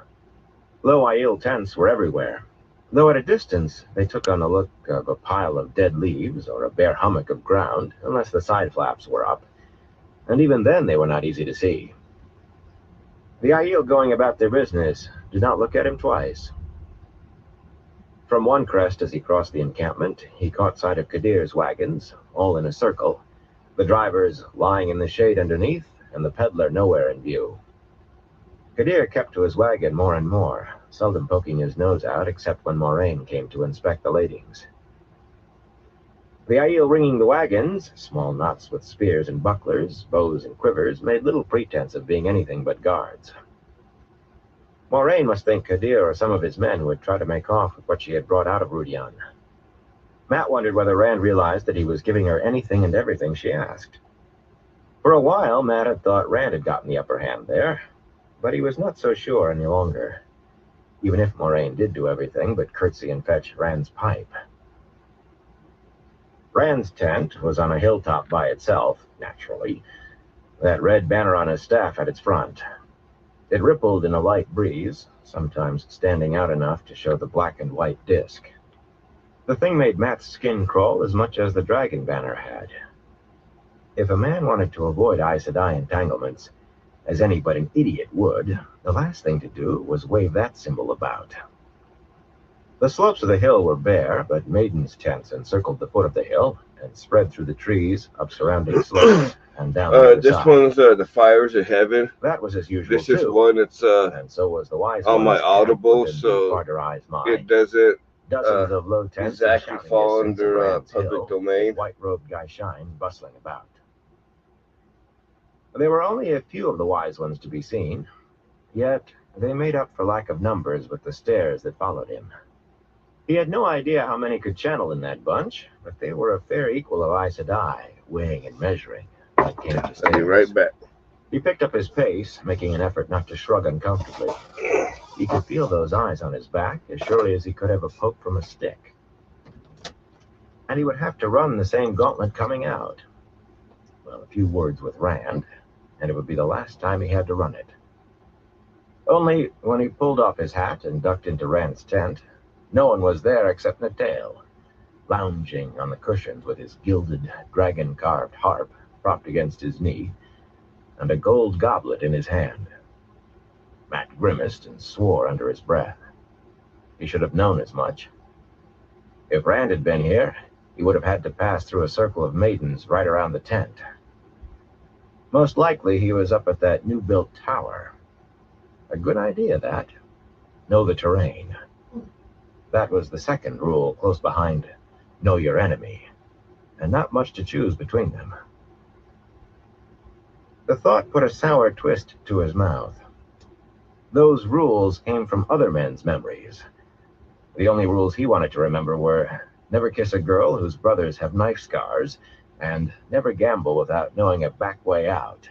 Low Aiel tents were everywhere, though at a distance they took on the look of a pile of dead leaves or a bare hummock of ground, unless the side flaps were up, and even then they were not easy to see. The Aiel going about their business did not look at him twice. From one crest as he crossed the encampment, he caught sight of Kadir's wagons, all in a circle, the drivers lying in the shade underneath, and the peddler nowhere in view. Kadir kept to his wagon more and more, seldom poking his nose out except when Moraine came to inspect the ladings. The Aiel ringing the wagons, small knots with spears and bucklers, bows and quivers, made little pretense of being anything but guards. Moraine must think Kadir or some of his men would try to make off with what she had brought out of Rodion. Matt wondered whether Rand realized that he was giving her anything and everything she asked. For a while, Matt had thought Rand had gotten the upper hand there, but he was not so sure any longer, even if Moraine did do everything but curtsy and fetch Rand's pipe. Rand's tent was on a hilltop by itself, naturally. That red banner on his staff at its front. It rippled in a light breeze, sometimes standing out enough to show the black and white disk. The thing made Matt's skin crawl as much as the dragon banner had. If a man wanted to avoid Aes Sedai entanglements, as any but an idiot would, the last thing to do was wave that symbol about. The slopes of the hill were bare, but maidens' tents encircled the foot of the hill and spread through the trees up surrounding slopes and down the other this side. one's the Fires of Heaven. That was as usual This is too. one that's And so was the wise on my one's Audible, tent so within Barter-Eye's mind. it doesn't Dozens of low tents exactly and shouting fall distance under of Rand's public Hill, domain. with white-robed Guy Shine bustling about. There were only a few of the wise ones to be seen, yet they made up for lack of numbers with the stares that followed him. He had no idea how many could channel in that bunch, but they were a fair equal of Aes Sedai, weighing and measuring. When it came to I'll be stables. right back. He picked up his pace, making an effort not to shrug uncomfortably. He could feel those eyes on his back as surely as he could have a poke from a stick. And he would have to run the same gauntlet coming out. Well, a few words with Rand, and it would be the last time he had to run it. Only, when he pulled off his hat and ducked into Rand's tent, no one was there except Natail, lounging on the cushions with his gilded, dragon-carved harp propped against his knee, and a gold goblet in his hand. Matt grimaced and swore under his breath. He should have known as much. If Rand had been here, he would have had to pass through a circle of maidens right around the tent. Most likely he was up at that new-built tower. A good idea, that. Know the terrain. That was the second rule, close behind know your enemy, and not much to choose between them. The thought put a sour twist to his mouth. Those rules came from other men's memories. The only rules he wanted to remember were never kiss a girl whose brothers have knife scars, and never gamble without knowing a back way out.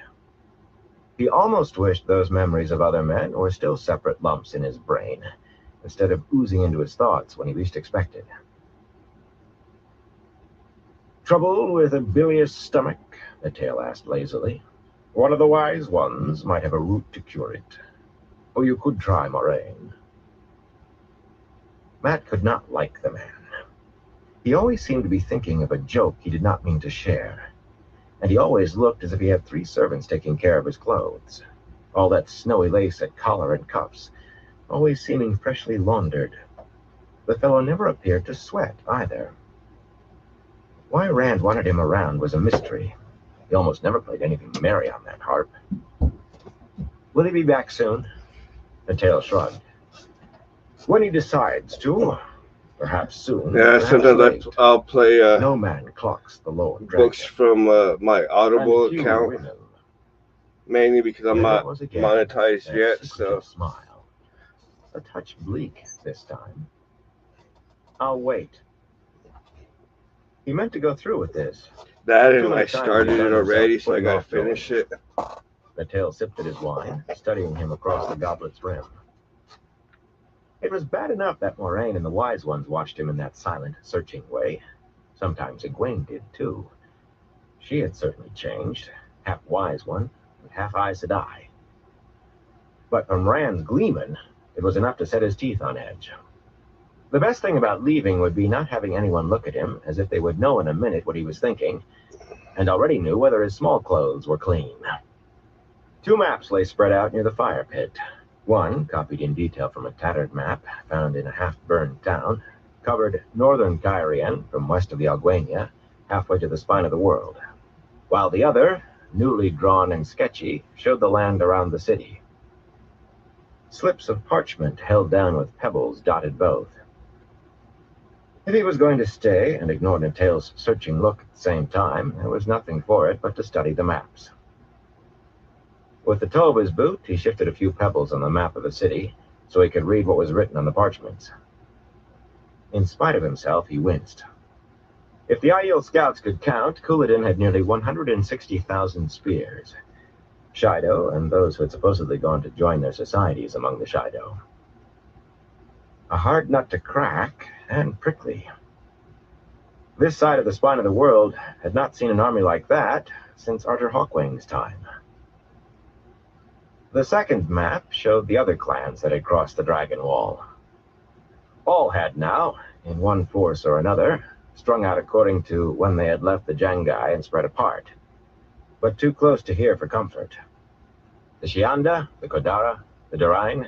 He almost wished those memories of other men were still separate lumps in his brain, instead of oozing into his thoughts when he least expected. Trouble with a bilious stomach? The tail asked lazily. One of the wise ones might have a root to cure it. Or you could try Moraine. Matt could not like the man. He always seemed to be thinking of a joke he did not mean to share. And he always looked as if he had 3 servants taking care of his clothes. All that snowy lace at collar and cuffs, always seeming freshly laundered. The fellow never appeared to sweat, either. Why Rand wanted him around was a mystery. He almost never played anything merry on that harp. Will he be back soon? The tail shrugged. When he decides to. Perhaps soon. Yeah, perhaps sometimes late. I'll play No man clocks the Lord books from my Audible and account, women. mainly because I'm There not was again monetized that yet. secretive So smile. A touch bleak this time. I'll wait. He meant to go through with this. that Too and many I times started he it found already, himself so I putting gotta off going. finish it. The tail sipped at his wine, studying him across the goblet's rim. It was bad enough that Moraine and the wise ones watched him in that silent, searching way. Sometimes Egwene did, too. She had certainly changed, half wise one, and half Aes Sedai. But from Rand's gleeman, it was enough to set his teeth on edge. The best thing about leaving would be not having anyone look at him, as if they would know in a minute what he was thinking, and already knew whether his small clothes were clean. 2 maps lay spread out near the fire pit. One, copied in detail from a tattered map found in a half-burned town, covered northern Cairhien from west of the Alguenia, halfway to the spine of the world, while the other, newly drawn and sketchy, showed the land around the city. Slips of parchment held down with pebbles dotted both. If he was going to stay and ignore Natail's searching look at the same time, there was nothing for it but to study the maps. With the toe of his boot, he shifted a few pebbles on the map of the city so he could read what was written on the parchments. In spite of himself, he winced. If the Aiel scouts could count, Couladin had nearly 160,000 spears. Shido, and those who had supposedly gone to join their societies among the Shido. A hard nut to crack, and prickly. This side of the spine of the world had not seen an army like that since Arthur Hawkwing's time. The second map showed the other clans that had crossed the Dragon Wall. All had now, in one force or another, strung out according to when they had left the Jangai and spread apart, but too close to here for comfort. The Shianda, the Kodara, the Darain,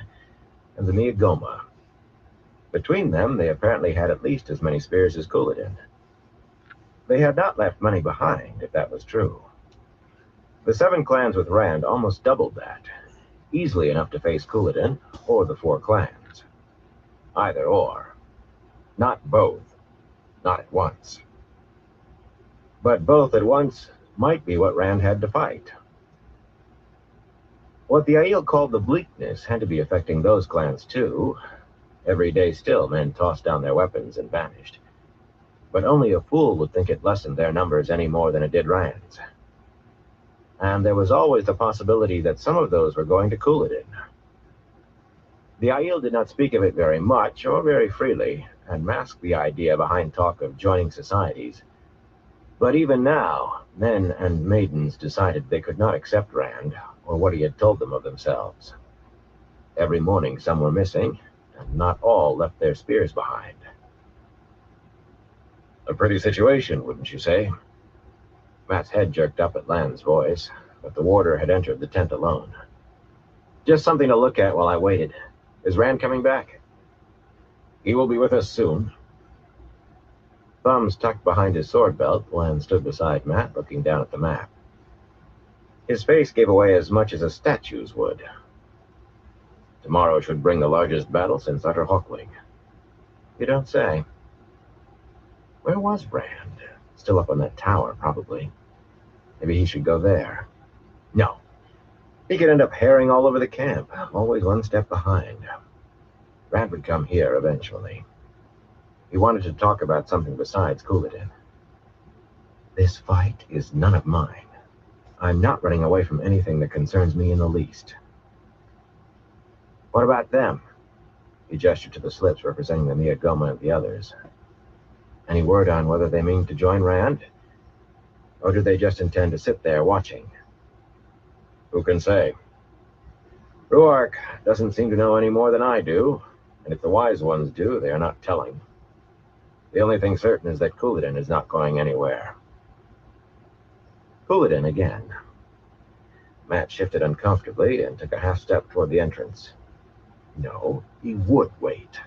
and the Miagoma. Between them, they apparently had at least as many spears as Couladin. They had not left many behind, if that was true. The 7 clans with Rand almost doubled that, easily enough to face Couladin or the 4 clans. Either or. Not both. Not at once. But both at once might be what Rand had to fight. What the Aiel called the bleakness had to be affecting those clans too. Every day still, men tossed down their weapons and vanished. But only a fool would think it lessened their numbers any more than it did Rand's. And there was always the possibility that some of those were going to Couladin. The Aiel did not speak of it very much or very freely, and masked the idea behind talk of joining societies. But even now, men and maidens decided they could not accept Rand or what he had told them of themselves. Every morning some were missing, and not all left their spears behind. A pretty situation, wouldn't you say? Matt's head jerked up at Land's voice, but the warder had entered the tent alone. Just something to look at while I waited. Is Rand coming back? He will be with us soon. Thumbs tucked behind his sword belt, Land stood beside Matt, looking down at the map. His face gave away as much as a statue's would. Tomorrow should bring the largest battle since Utter Hawkwing. You don't say. Where was Rand? Still up on that tower, probably. Maybe he should go there. No. He could end up herring all over the camp, always one step behind. Rand would come here eventually. He wanted to talk about something besides Couladin. This fight is none of mine. I'm not running away from anything that concerns me in the least. What about them? He gestured to the slips representing the Miagoma and the others. Any word on whether they mean to join Rand, Or do they just intend to sit there watching? Who can say? Ruark doesn't seem to know any more than I do, and if the wise ones do, they are not telling. The only thing certain is that Couladin is not going anywhere. Couladin again. Matt shifted uncomfortably and took a half step toward the entrance. No, he would wait.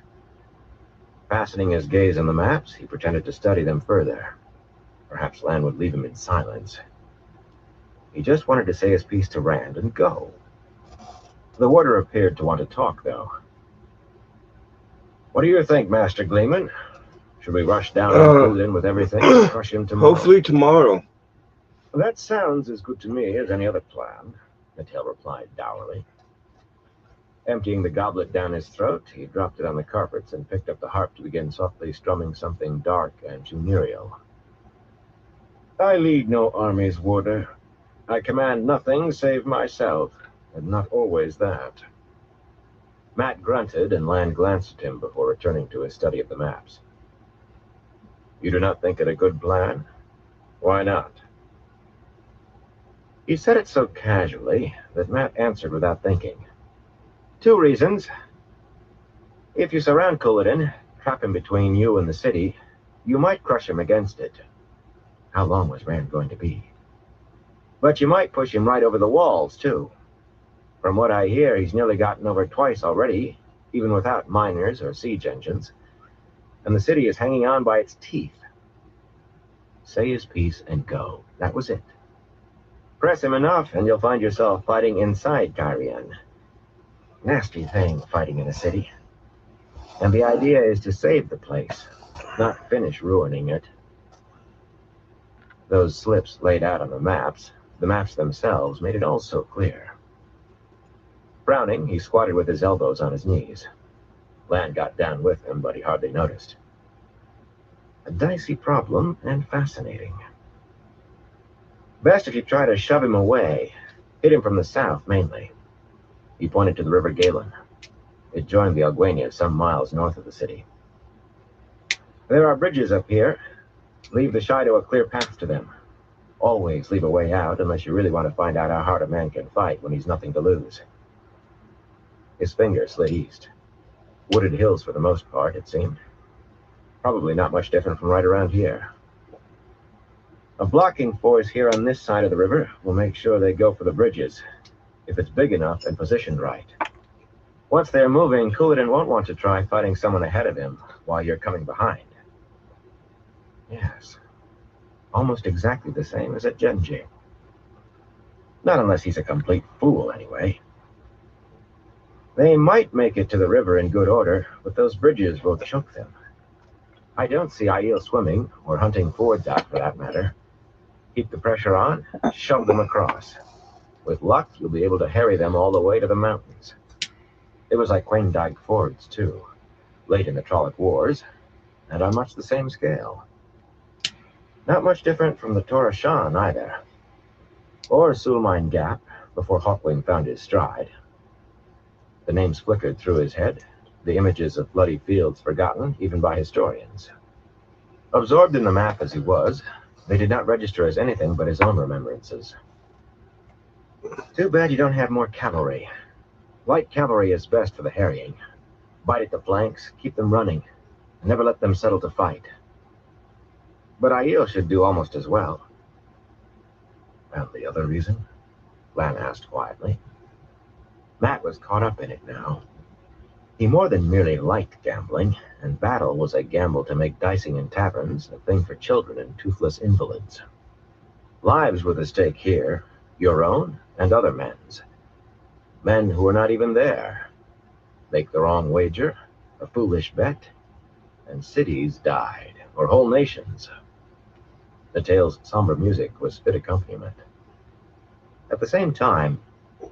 Fastening his gaze on the maps, he pretended to study them further. Perhaps Lan would leave him in silence. He just wanted to say his piece to Rand and go. The warder appeared to want to talk, though. What do you think, Master Gleeman? Should we rush down on Couladin with everything and crush him tomorrow? Hopefully tomorrow. That sounds as good to me as any other plan, Mattel replied dourly. Emptying the goblet down his throat, he dropped it on the carpets and picked up the harp to begin softly strumming something dark and funereal. I lead no armies, warder. I command nothing save myself, and not always that. Matt grunted, and Lan glanced at him before returning to his study of the maps. You do not think it a good plan? Why not? He said it so casually that Matt answered without thinking. 2 reasons. If you surround Couladin, trap him between you and the city, you might crush him against it. How long was Rand going to be? But you might push him right over the walls, too. From what I hear, he's nearly gotten over twice already, even without miners or siege engines. And the city is hanging on by its teeth. Say his piece and go. That was it. Press him enough, and you'll find yourself fighting inside Cairhien. Nasty thing, fighting in a city. And the idea is to save the place, not finish ruining it. Those slips laid out on the maps themselves, made it all so clear. Frowning, he squatted with his elbows on his knees. Lan got down with him, but he hardly noticed. A dicey problem, and fascinating. Best if you try to shove him away. Hit him from the south, mainly. He pointed to the River Galen. It joined the Alguenia some miles north of the city. There are bridges up here. Leave the Shido a clear path to them. Always leave a way out, unless you really want to find out how hard a man can fight when he's nothing to lose. His finger slid east. Wooded hills for the most part, it seemed. Probably not much different from right around here. A blocking force here on this side of the river will make sure they go for the bridges, if it's big enough and positioned right. Once they're moving, Couladin won't want to try fighting someone ahead of him while you're coming behind. Yes, almost exactly the same as at Genji. Not unless he's a complete fool, anyway. They might make it to the river in good order, but those bridges will choke them. I don't see Aiel swimming, or hunting fords out for that matter. Keep the pressure on, shove them across. With luck, you'll be able to harry them all the way to the mountains. It was like Waindyke fords, too, late in the Trolloc Wars, and on much the same scale. Not much different from the Torah Shan, either. Or Sulmine Gap, before Hawkwing found his stride. The names flickered through his head, the images of bloody fields forgotten, even by historians. Absorbed in the map as he was, they did not register as anything but his own remembrances. Too bad you don't have more cavalry. Light cavalry is best for the harrying. Bite at the flanks, keep them running, and never let them settle to fight. But Aiel should do almost as well. And the other reason? Lan asked quietly. Matt was caught up in it now. He more than merely liked gambling, and battle was a gamble to make dicing in taverns a thing for children and toothless invalids. Lives were the stake here, your own and other men's. Men who were not even there. Make the wrong wager, a foolish bet, and cities died, or whole nations. The tale's somber music was fit accompaniment. At the same time,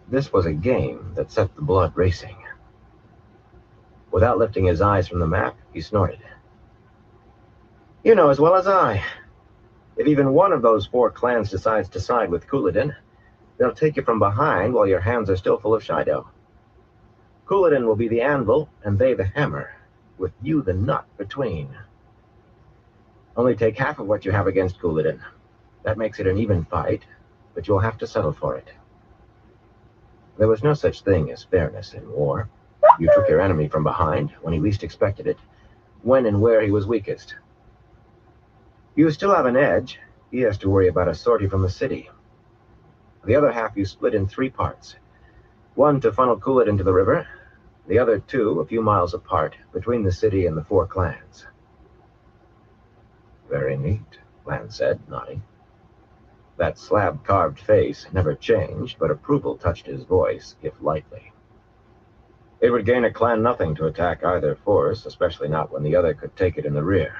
this was a game that set the blood racing. Without lifting his eyes from the map, he snorted. You know as well as I. If even one of those 4 clans decides to side with Couladin, they'll take you from behind while your hands are still full of Shido. Couladin will be the anvil, and they the hammer, with you the nut between. Only take half of what you have against Couladin. That makes it an even fight, but you'll have to settle for it. There was no such thing as fairness in war. You took your enemy from behind when he least expected it, when and where he was weakest. You still have an edge. He has to worry about a sortie from the city. The other half you split in 3 parts. One to funnel coolant into the river, the other 2 a few miles apart, between the city and the 4 clans. Very neat, Lan said, nodding. That slab-carved face never changed, but approval touched his voice, if lightly. It would gain a clan nothing to attack either force, especially not when the other could take it in the rear.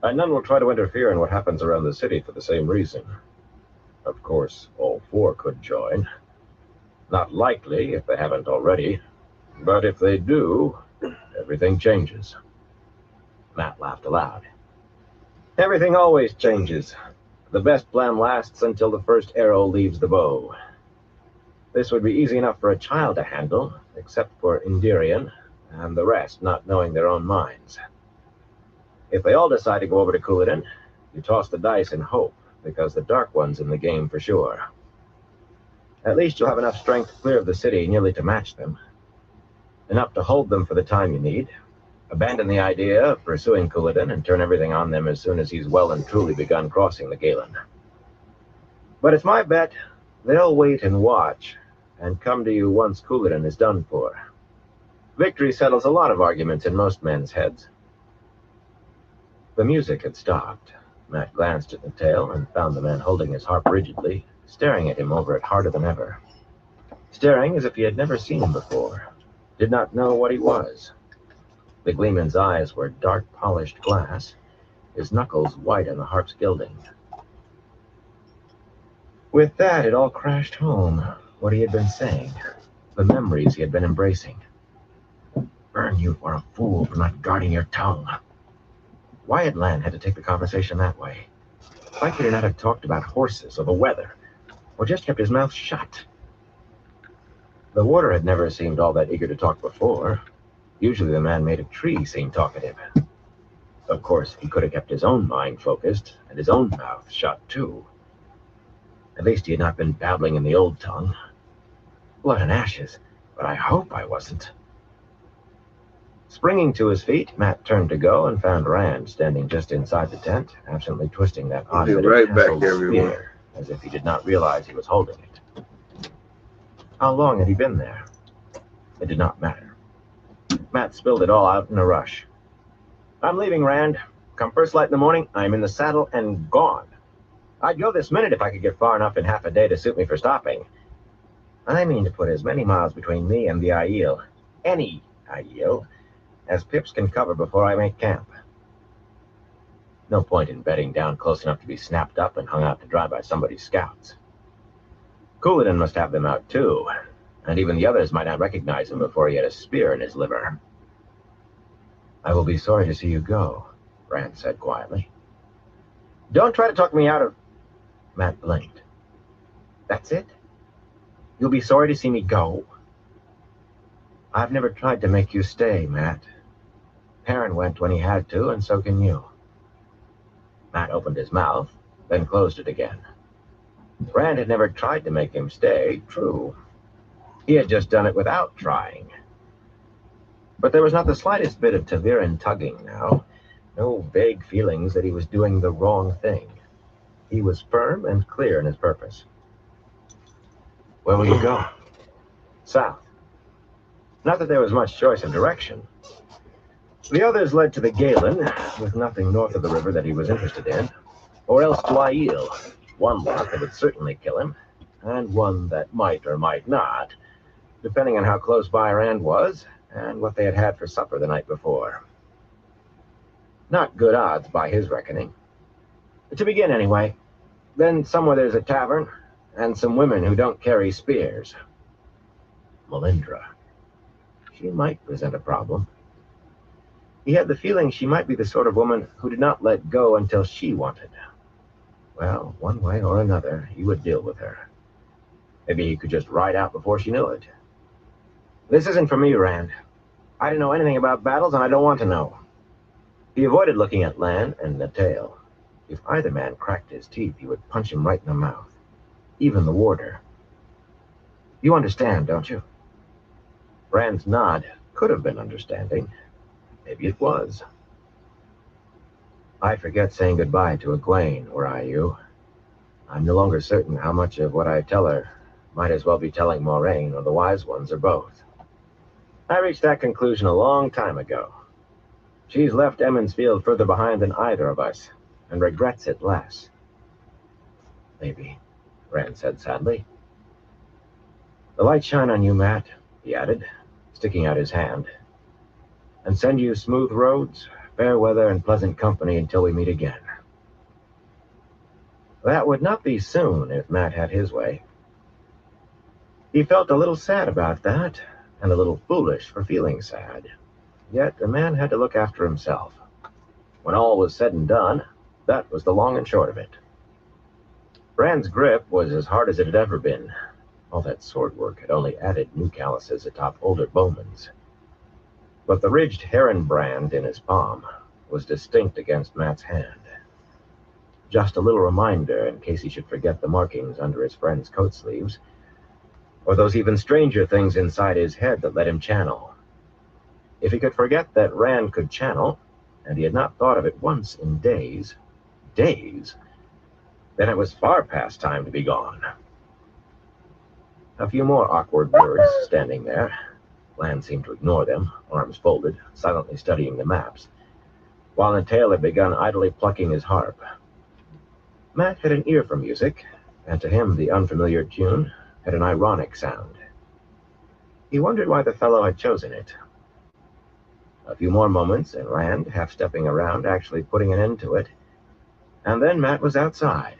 And none will try to interfere in what happens around the city for the same reason. Of course, all 4 could join. Not likely, if they haven't already. But if they do, everything changes. Matt laughed aloud. Everything always changes. The best plan lasts until the first arrow leaves the bow. This would be easy enough for a child to handle, except for Indirian and the rest not knowing their own minds. If they all decide to go over to Cooladin, you toss the dice and hope, because the Dark One's in the game for sure. At least you'll have enough strength clear of the city nearly to match them. Enough to hold them for the time you need. Abandon the idea of pursuing Cooladin and turn everything on them as soon as he's well and truly begun crossing the Galen. But it's my bet they'll wait and watch, and come to you once Cooladin is done for. Victory settles a lot of arguments in most men's heads. The music had stopped. Matt glanced at the tail and found the man holding his harp rigidly, staring at him over it harder than ever. Staring as if he had never seen him before, did not know what he was. The gleeman's eyes were dark polished glass, his knuckles white on the harp's gilding. With that, it all crashed home, what he had been saying, the memories he had been embracing. Burn you for a fool for not guarding your tongue. Why had Lan had to take the conversation that way? Why could he not have talked about horses or the weather, or just kept his mouth shut? The warder had never seemed all that eager to talk before. Usually the man made a tree seem talkative. Of course, he could have kept his own mind focused and his own mouth shut, too. At least he had not been babbling in the old tongue. Blood and ashes, but I hope I wasn't. Springing to his feet, Matt turned to go and found Rand standing just inside the tent, absently twisting that odd bit of tasseled spear, as if he did not realize he was holding it. How long had he been there? It did not matter. Matt spilled it all out in a rush. I'm leaving, Rand. Come first light in the morning, I'm in the saddle and gone. I'd go this minute if I could get far enough in half a day to suit me for stopping. I mean to put as many miles between me and the Aiel, any Aiel, as pips can cover before I make camp. No point in bedding down close enough to be snapped up and hung out to dry by somebody's scouts. Cooladin must have them out too, and even the others might not recognize him before he had a spear in his liver. I will be sorry to see you go, Rand said quietly. Don't try to talk me out of... Matt blinked. That's it? You'll be sorry to see me go? I've never tried to make you stay, Matt. Perrin went when he had to, and so can you. Matt opened his mouth, then closed it again. Rand had never tried to make him stay, true. He had just done it without trying. But there was not the slightest bit of Taviran tugging now, no vague feelings that he was doing the wrong thing. He was firm and clear in his purpose. Where will you go? South. Not that there was much choice of direction. The others led to the Galen, with nothing north of the river that he was interested in, or else to Aiel, one lot that would certainly kill him, and one that might or might not, depending on how close by Rand was and what they had had for supper the night before. Not good odds by his reckoning. To begin anyway, then somewhere there's a tavern, and some women who don't carry spears. Melindra. She might present a problem. He had the feeling she might be the sort of woman who did not let go until she wanted. Well, one way or another, he would deal with her. Maybe he could just ride out before she knew it. This isn't for me, Rand. I don't know anything about battles, and I don't want to know. He avoided looking at Lan and Natail. If either man cracked his teeth, he would punch him right in the mouth. Even the warder. You understand, don't you? Rand's nod could have been understanding. Maybe it was. I forget saying goodbye to Egwene, were I you. I'm no longer certain how much of what I tell her might as well be telling Moraine or the Wise Ones or both. I reached that conclusion a long time ago. She's left Emmons Field further behind than either of us, and regrets it less. Maybe, Rand said sadly. The light shine on you, Matt, he added, sticking out his hand, and send you smooth roads, fair weather, and pleasant company until we meet again. That would not be soon if Matt had his way. He felt a little sad about that, and a little foolish for feeling sad. Yet the man had to look after himself. When all was said and done, that was the long and short of it. Rand's grip was as hard as it had ever been. All that sword work had only added new calluses atop older bowmen's. But the ridged heron brand in his palm was distinct against Matt's hand. Just a little reminder in case he should forget the markings under his friend's coat sleeves, or those even stranger things inside his head that let him channel. If he could forget that Rand could channel, and he had not thought of it once in days, then it was far past time to be gone. A few more awkward words, standing there. Lan seemed to ignore them, arms folded, silently studying the maps, while Natail had begun idly plucking his harp. Matt had an ear for music, and to him the unfamiliar tune had an ironic sound. He wondered why the fellow had chosen it. A few more moments, and Rand, half stepping around, actually putting an end to it, and then Matt was outside.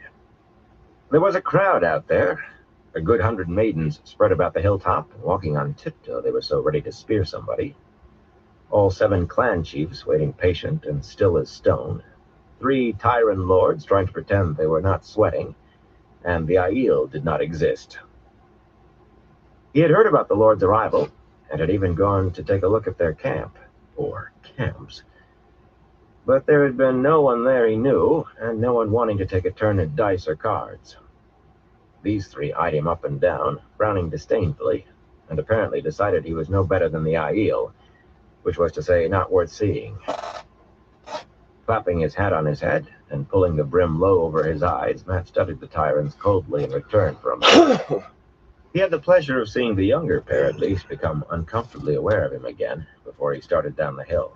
There was a crowd out there, a good 100 maidens spread about the hilltop, walking on tiptoe, they were so ready to spear somebody. All 7 clan chiefs waiting patient and still as stone, 3 Tyran lords trying to pretend they were not sweating, and the Aiel did not exist. He had heard about the lord's arrival, and had even gone to take a look at their camp, or camps. But there had been no one there he knew, and no one wanting to take a turn at dice or cards. These 3 eyed him up and down, frowning disdainfully, and apparently decided he was no better than the Aiel, which was to say, not worth seeing. Clapping his hat on his head, and pulling the brim low over his eyes, Matt studied the Tyrants coldly in return for a moment. He had the pleasure of seeing the younger pair at least become uncomfortably aware of him again before he started down the hill.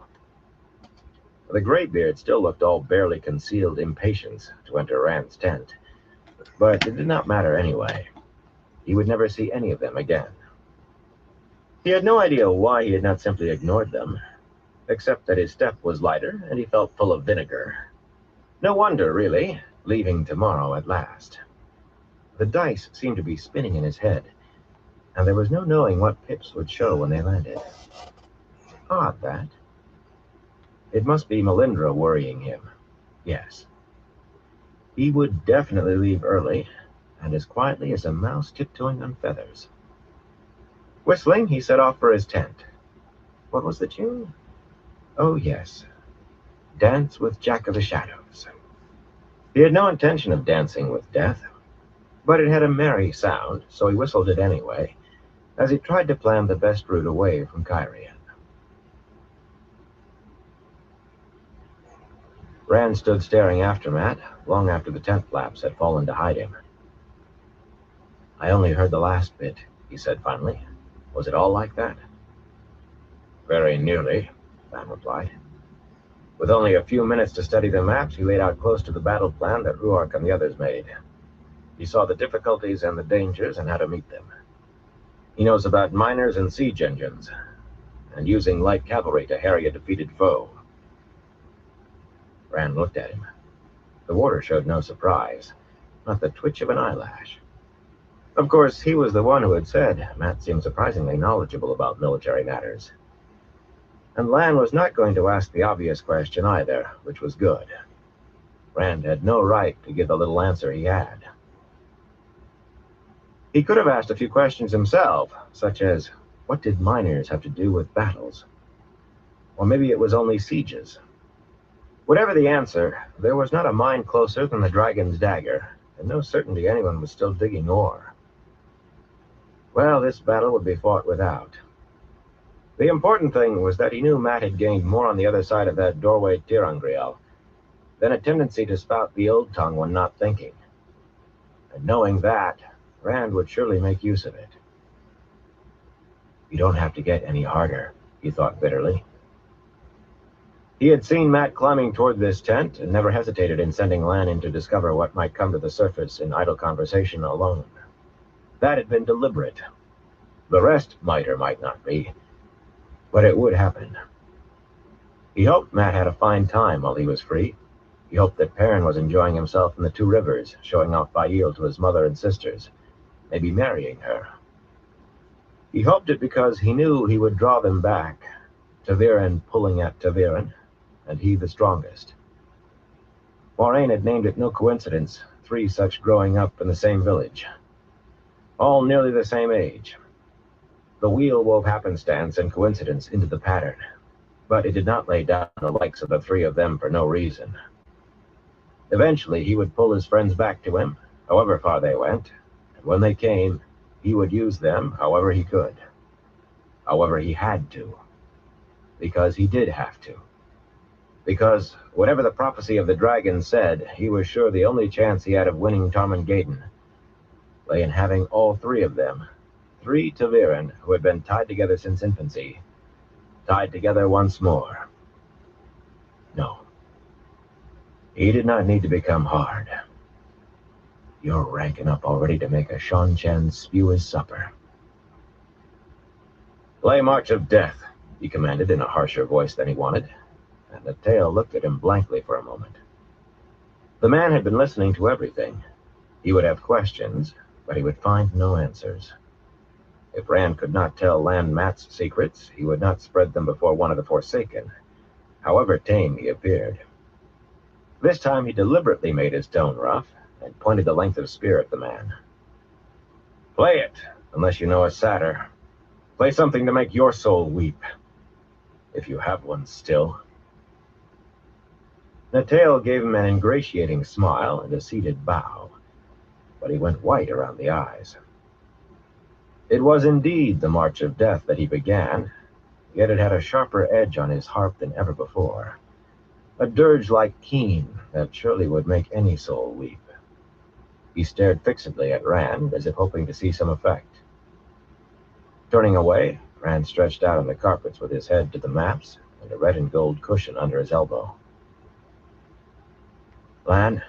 The graybeard still looked all barely concealed impatience to enter Rand's tent, but it did not matter anyway. He would never see any of them again. He had no idea why he had not simply ignored them, except that his step was lighter and he felt full of vinegar. No wonder, really, leaving tomorrow at last. The dice seemed to be spinning in his head, and there was no knowing what pips would show when they landed. Odd, that. It must be Melindra worrying him. Yes. He would definitely leave early, and as quietly as a mouse tiptoeing on feathers. Whistling, he set off for his tent. What was the tune? Oh, yes. Dance with Jack of the Shadows. He had no intention of dancing with death, but it had a merry sound, so he whistled it anyway, as he tried to plan the best route away from Kyrian. Rand stood staring after Matt, long after the tent flaps had fallen to hide him. I only heard the last bit, he said finally. Was it all like that? Very nearly, Van replied. With only a few minutes to study the maps, he laid out close to the battle plan that Ruark and the others made. He saw the difficulties and the dangers and how to meet them. He knows about miners and siege engines, and using light cavalry to harry a defeated foe. Rand looked at him. The warder showed no surprise, not the twitch of an eyelash. Of course, he was the one who had said Matt seemed surprisingly knowledgeable about military matters. And Lan was not going to ask the obvious question either, which was good. Rand had no right to give the little answer he had. He could have asked a few questions himself, such as, what did miners have to do with battles? Or maybe it was only sieges. Whatever the answer, there was not a mine closer than the dragon's dagger, and no certainty anyone was still digging ore. Well, this battle would be fought without. The important thing was that he knew Matt had gained more on the other side of that doorway tirangriel than a tendency to spout the old tongue when not thinking. And knowing that, Rand would surely make use of it. You don't have to get any harder, he thought bitterly. He had seen Matt climbing toward this tent and never hesitated in sending Lan in to discover what might come to the surface in idle conversation alone. That had been deliberate. The rest might or might not be, but it would happen. He hoped Matt had a fine time while he was free. He hoped that Perrin was enjoying himself in the Two Rivers, showing off Bail to his mother and sisters, maybe marrying her. He hoped it because he knew he would draw them back, ta'veren pulling at ta'veren, and he the strongest. Moraine had named it no coincidence, 3 such growing up in the same village, all nearly the same age. The wheel wove happenstance and coincidence into the pattern, but it did not lay down the likes of the 3 of them for no reason. Eventually, he would pull his friends back to him, however far they went, and when they came, he would use them however he could, however he had to, because he did have to. Because, whatever the prophecy of the dragon said, he was sure the only chance he had of winning Tarmangaden lay in having all 3 of them, 3 ta'veren who had been tied together since infancy, tied together once more. No. He did not need to become hard. You're ranking up already to make a Shan-Chan spew his supper. Play March of Death, he commanded in a harsher voice than he wanted, and the tail looked at him blankly for a moment. The man had been listening to everything. He would have questions, but he would find no answers. If Rand could not tell Lan Mat's secrets, he would not spread them before one of the Forsaken, however tame he appeared. This time he deliberately made his tone rough and pointed the length of spear at the man. Play it, unless you know a satyr. Play something to make your soul weep, if you have one still. Natail gave him an ingratiating smile and a seated bow, but he went white around the eyes. It was indeed the March of Death that he began, yet it had a sharper edge on his harp than ever before, a dirge-like keen that surely would make any soul weep. He stared fixedly at Rand, as if hoping to see some effect. Turning away, Rand stretched out on the carpets with his head to the maps and a red and gold cushion under his elbow. Lan,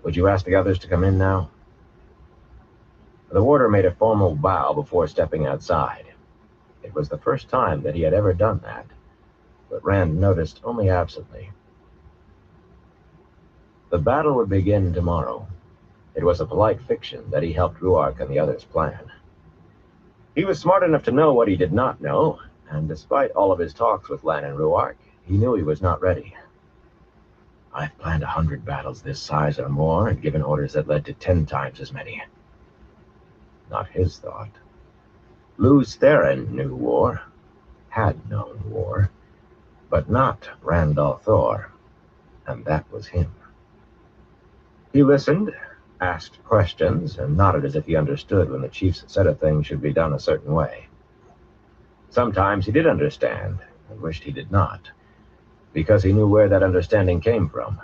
would you ask the others to come in now? The warder made a formal bow before stepping outside. It was the first time that he had ever done that, but Rand noticed only absently. The battle would begin tomorrow. It was a polite fiction that he helped Ruark and the others plan. He was smart enough to know what he did not know, and despite all of his talks with Lan and Ruark, he knew he was not ready. I've planned 100 battles this size or more and given orders that led to 10 times as many. Not his thought. Lews Therin knew war, had known war, but not Rand al'Thor, and that was him. He listened, asked questions, and nodded as if he understood when the chiefs said a thing should be done a certain way. Sometimes he did understand, and wished he did not, because he knew where that understanding came from.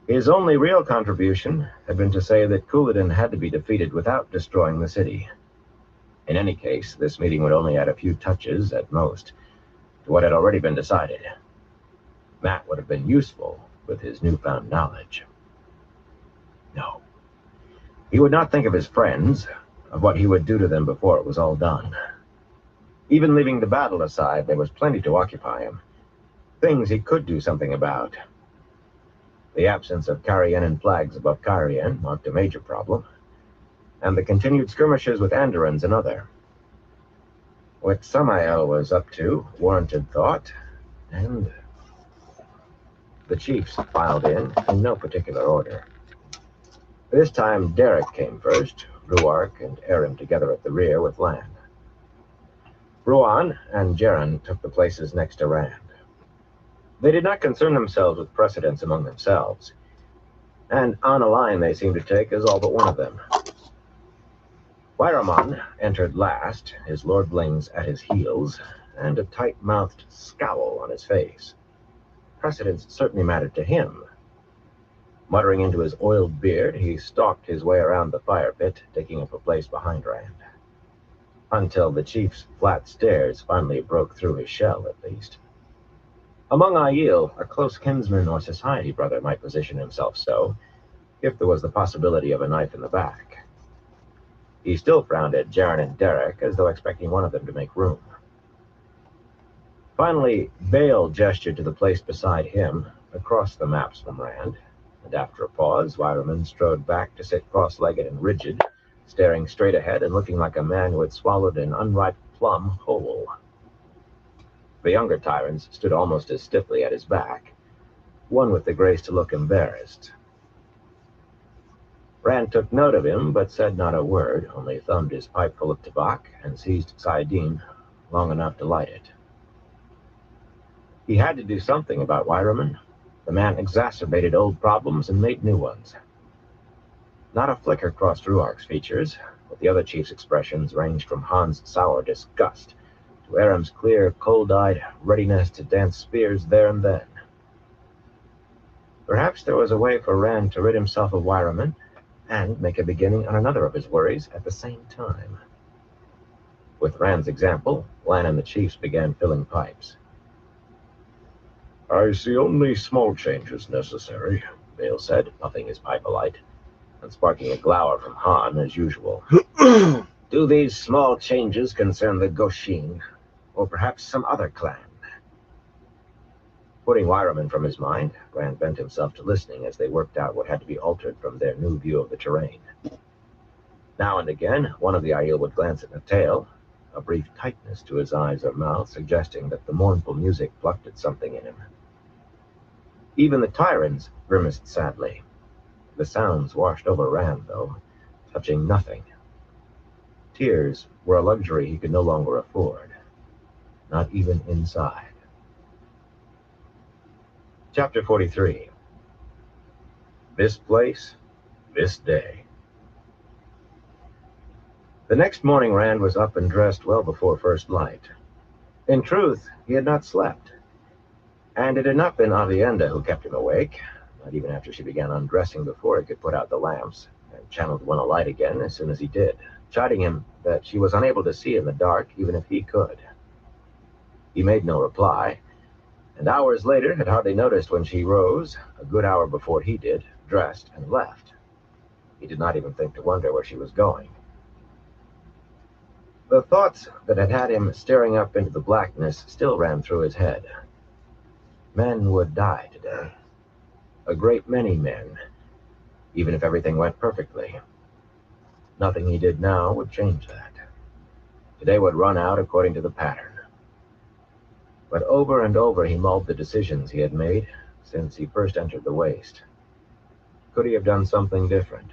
His only real contribution had been to say that Couladin had to be defeated without destroying the city. In any case, this meeting would only add a few touches, at most, to what had already been decided. Mat would have been useful with his newfound knowledge. No. He would not think of his friends, of what he would do to them before it was all done. Even leaving the battle aside, there was plenty to occupy him. Things he could do something about. The absence of Carrienan flags above Cairhien marked a major problem, and the continued skirmishes with Andorans another. What Samael was up to warranted thought, and the chiefs filed in no particular order. This time Derek came first, Ruark and Aram together at the rear with Lan. Ruan and Jaren took the places next to Rand. They did not concern themselves with precedence among themselves, and on a line they seemed to take as all but one of them. Wyramon entered last, his lordlings at his heels, and a tight-mouthed scowl on his face. Precedence certainly mattered to him. Muttering into his oiled beard, he stalked his way around the fire pit, taking up a place behind Rand. Until the chief's flat stares finally broke through his shell, at least. Among Aiel, a close kinsman or society brother might position himself so, if there was the possibility of a knife in the back. He still frowned at Jaren and Derek, as though expecting one of them to make room. Finally, Bale gestured to the place beside him, across the maps from Rand, and after a pause, Wyramon strode back to sit cross-legged and rigid, staring straight ahead and looking like a man who had swallowed an unripe plum whole. The younger tyrants stood almost as stiffly at his back, one with the grace to look embarrassed. Rand took note of him, but said not a word, only thumbed his pipe full of tobacco and seized Saidin long enough to light it. He had to do something about Wyramon. The man exacerbated old problems and made new ones. Not a flicker crossed Ruark's features, but the other chief's expressions ranged from Han's sour disgust to Aram's clear, cold-eyed readiness to dance spears there and then. Perhaps there was a way for Rand to rid himself of Wyramon and make a beginning on another of his worries at the same time. With Rand's example, Lan and the chiefs began filling pipes. I see only small changes necessary, Bale said, puffing his pipe alight, and sparking a glower from Han as usual. Do these small changes concern the Goshin, or perhaps some other clan? Putting Wyramon from his mind, Rand bent himself to listening as they worked out what had to be altered from their new view of the terrain. Now and again, one of the Aiel would glance at Natail, a brief tightness to his eyes or mouth suggesting that the mournful music plucked at something in him. Even the Tyrants grimaced sadly. The sounds washed over Rand, though, touching nothing. Tears were a luxury he could no longer afford, not even inside. Chapter 43. This place, this day. The next morning, Rand was up and dressed well before first light. In truth, he had not slept. And it had not been Avienda who kept him awake, not even after she began undressing before he could put out the lamps, and channeled one alight again as soon as he did, chiding him that she was unable to see in the dark even if he could. He made no reply, and hours later had hardly noticed when she rose, a good hour before he did, dressed, and left. He did not even think to wonder where she was going. The thoughts that had had him staring up into the blackness still ran through his head. Men would die today. A great many men, even if everything went perfectly. Nothing he did now would change that. Today would run out according to the pattern. But over and over he mulled the decisions he had made since he first entered the waste. Could he have done something different?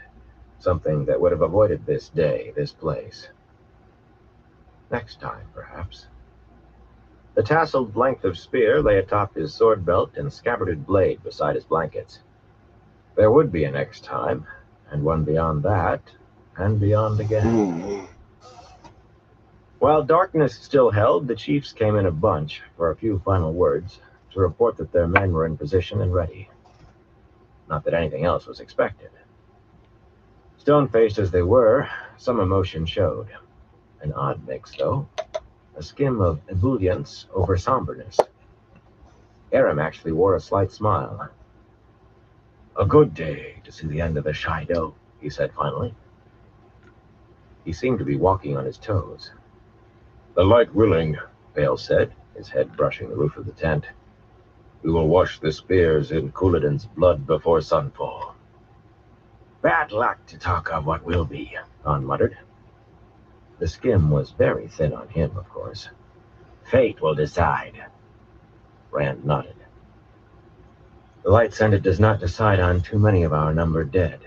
Something that would have avoided this day, this place? Next time, perhaps. The tasseled length of spear lay atop his sword belt and scabbarded blade beside his blankets. There would be a next time, and one beyond that, and beyond again. While darkness still held, the chiefs came in a bunch for a few final words to report that their men were in position and ready. Not that anything else was expected. Stone-faced as they were, some emotion showed. An odd mix, though. A skim of ebullience over somberness. Aram actually wore a slight smile. A good day to see the end of the Shido, he said finally. He seemed to be walking on his toes. The light willing, Bale said, his head brushing the roof of the tent. We will wash the spears in Couladin's blood before sunfall. Bad luck to talk of what will be, Han muttered. The skim was very thin on him, of course. Fate will decide. Rand nodded. The light sended does not decide on too many of our number dead.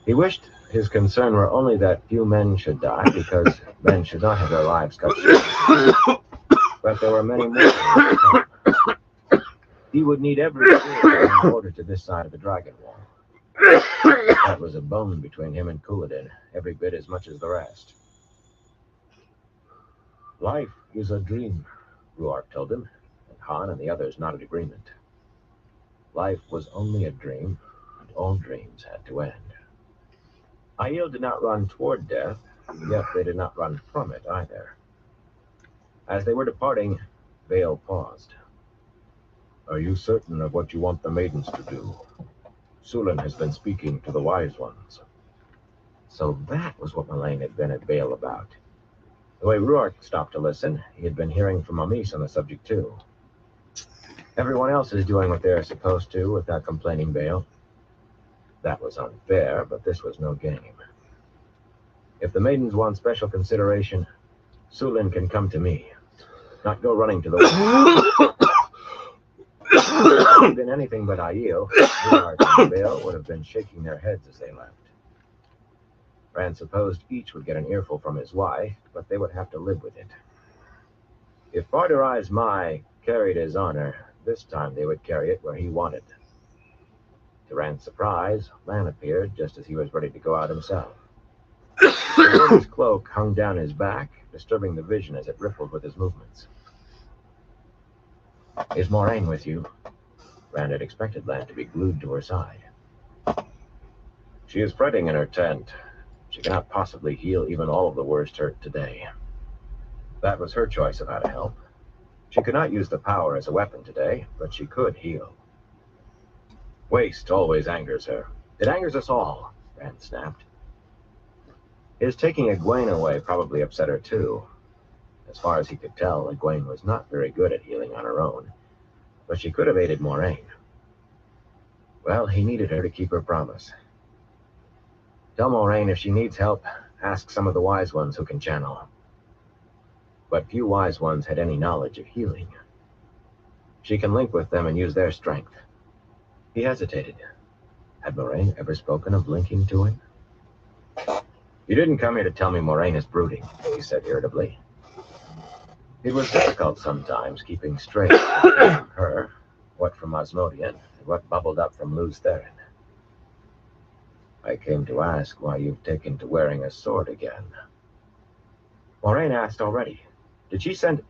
He wished his concern were only that few men should die, because men should not have their lives cut short. But there were many more. He would need every spear in order to this side of the dragon wall. That was a bone between him and Couladin, every bit as much as the rest. Life is a dream, Ruark told him, and Han and the others nodded agreement. Life was only a dream, and all dreams had to end. Aiel did not run toward death, yet they did not run from it either. As they were departing, Vale paused. Are you certain of what you want the maidens to do? Sulan has been speaking to the wise ones. So that was what Mullane had been at Vale about. The way Ruark stopped to listen, he had been hearing from Amis on the subject too. Everyone else is doing what they're supposed to without complaining, Vale. That was unfair, but this was no game. If the maidens want special consideration, Sulan can come to me, not go running to the west. If it had been anything but Aiel, Ruark and Vale would have been shaking their heads as they left. Rand supposed each would get an earful from his wife, but they would have to live with it. If Barderai's Mai carried his honor, this time they would carry it where he wanted. To Rand's surprise, Lan appeared just as he was ready to go out himself. His cloak hung down his back, disturbing the vision as it rippled with his movements. Is Moraine with you? Rand had expected Lan to be glued to her side. She is fretting in her tent. She cannot possibly heal even all of the worst hurt today. That was her choice of how to help. She could not use the power as a weapon today, but she could heal. Waste always angers her. It angers us all, Rand snapped. His taking Egwene away probably upset her too. As far as he could tell, Egwene was not very good at healing on her own, but she could have aided Moraine. Well, he needed her to keep her promise. Tell Moraine if she needs help, ask some of the wise ones who can channel. But few wise ones had any knowledge of healing. She can link with them and use their strength. He hesitated. Had Moraine ever spoken of linking to him? You didn't come here to tell me Moraine is brooding, he said irritably. It was difficult sometimes keeping straight what came from her, what from Osmodian, and what bubbled up from Luz Therin. I came to ask why you've taken to wearing a sword again. Moraine asked already. Did she send...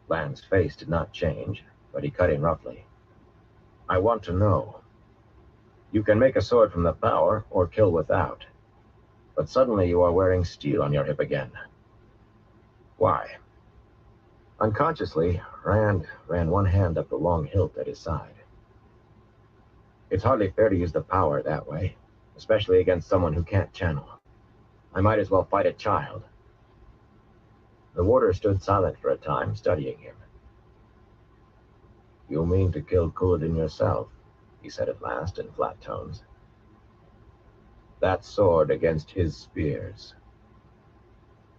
Lan's face did not change, but he cut in roughly. I want to know. You can make a sword from the power, or kill without. But suddenly you are wearing steel on your hip again. Why? Unconsciously, Rand ran one hand up the long hilt at his side. It's hardly fair to use the power that way, especially against someone who can't channel. I might as well fight a child. The warder stood silent for a time, studying him. You mean to kill Couladin yourself, he said at last in flat tones. That sword against his spears.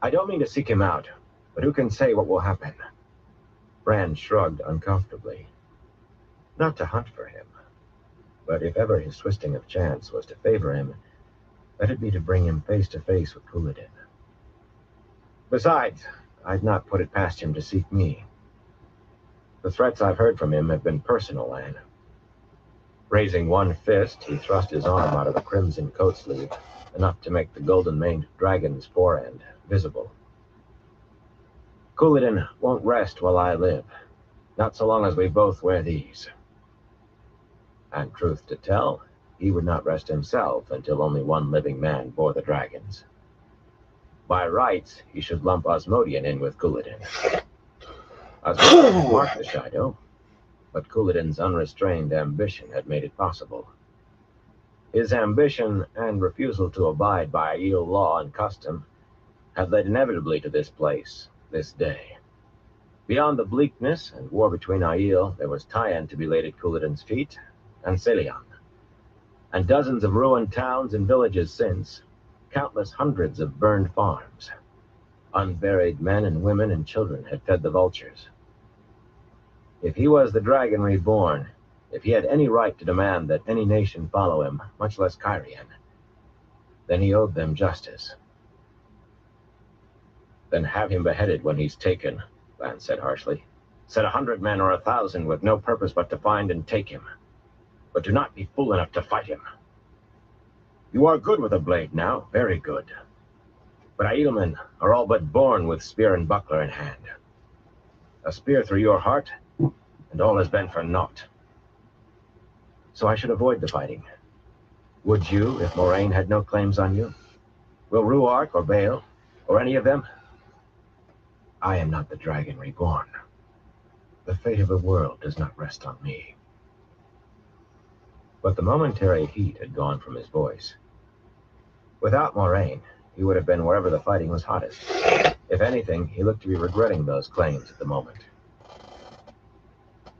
I don't mean to seek him out, but who can say what will happen? Rand shrugged uncomfortably. Not to hunt for him, but if ever his twisting of chance was to favor him, let it be to bring him face to face with Couladin. Besides, I'd not put it past him to seek me. The threats I've heard from him have been personal, Anne. Raising one fist, he thrust his arm out of the crimson coat sleeve, enough to make the golden-maned dragon's forend visible. Couladin won't rest while I live, not so long as we both wear these. And truth to tell, he would not rest himself until only one living man bore the dragons. By rights, he should lump Osmodian in with Couladin. Osmodian marked the shadow, but Couladin's unrestrained ambition had made it possible. His ambition and refusal to abide by Aiel law and custom had led inevitably to this place, this day. Beyond the bleakness and war between Aiel, there was Tyan to be laid at Couladin's feet, and Celion, and dozens of ruined towns and villages since, countless hundreds of burned farms. Unburied men and women and children had fed the vultures. If he was the dragon reborn, if he had any right to demand that any nation follow him, much less Cairhien, then he owed them justice. Then have him beheaded when he's taken, Lan said harshly. Set 100 men or 1,000 with no purpose but to find and take him. But do not be fool enough to fight him. You are good with a blade now, very good. But Ailmen are all but born with spear and buckler in hand. A spear through your heart, and all has been for naught. So I should avoid the fighting. Would you, if Moraine had no claims on you? Will Ruark or Bale, or any of them? I am not the dragon reborn. The fate of the world does not rest on me. But the momentary heat had gone from his voice. Without Moraine, he would have been wherever the fighting was hottest. If anything, he looked to be regretting those claims at the moment.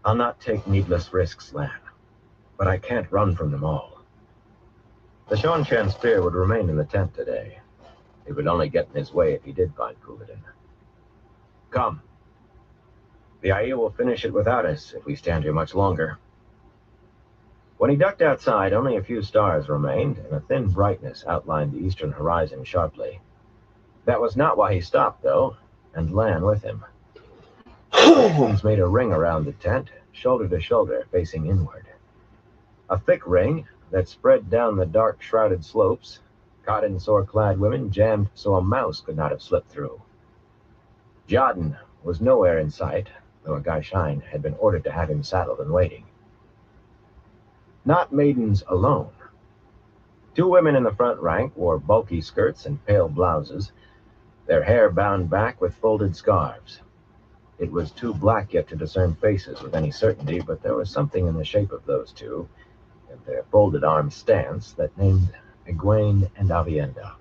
I'll not take needless risks, Lan, but I can't run from them all. The Seanchan spear would remain in the tent today. It would only get in his way if he did find Couladin. Come. The Aiel will finish it without us if we stand here much longer. When he ducked outside, only a few stars remained, and a thin brightness outlined the eastern horizon sharply. That was not why he stopped, though, and Lan with him. Christians made a ring around the tent, shoulder to shoulder, facing inward. A thick ring that spread down the dark, shrouded slopes, caught in sore-clad women, jammed so a mouse could not have slipped through. Jodin was nowhere in sight, though a Gaishain had been ordered to have him saddled and waiting. Not maidens alone. 2 women in the front rank wore bulky skirts and pale blouses, their hair bound back with folded scarves. It was too black yet to discern faces with any certainty, but there was something in the shape of those two, and their folded arm stance, that named Egwene and Aviendha.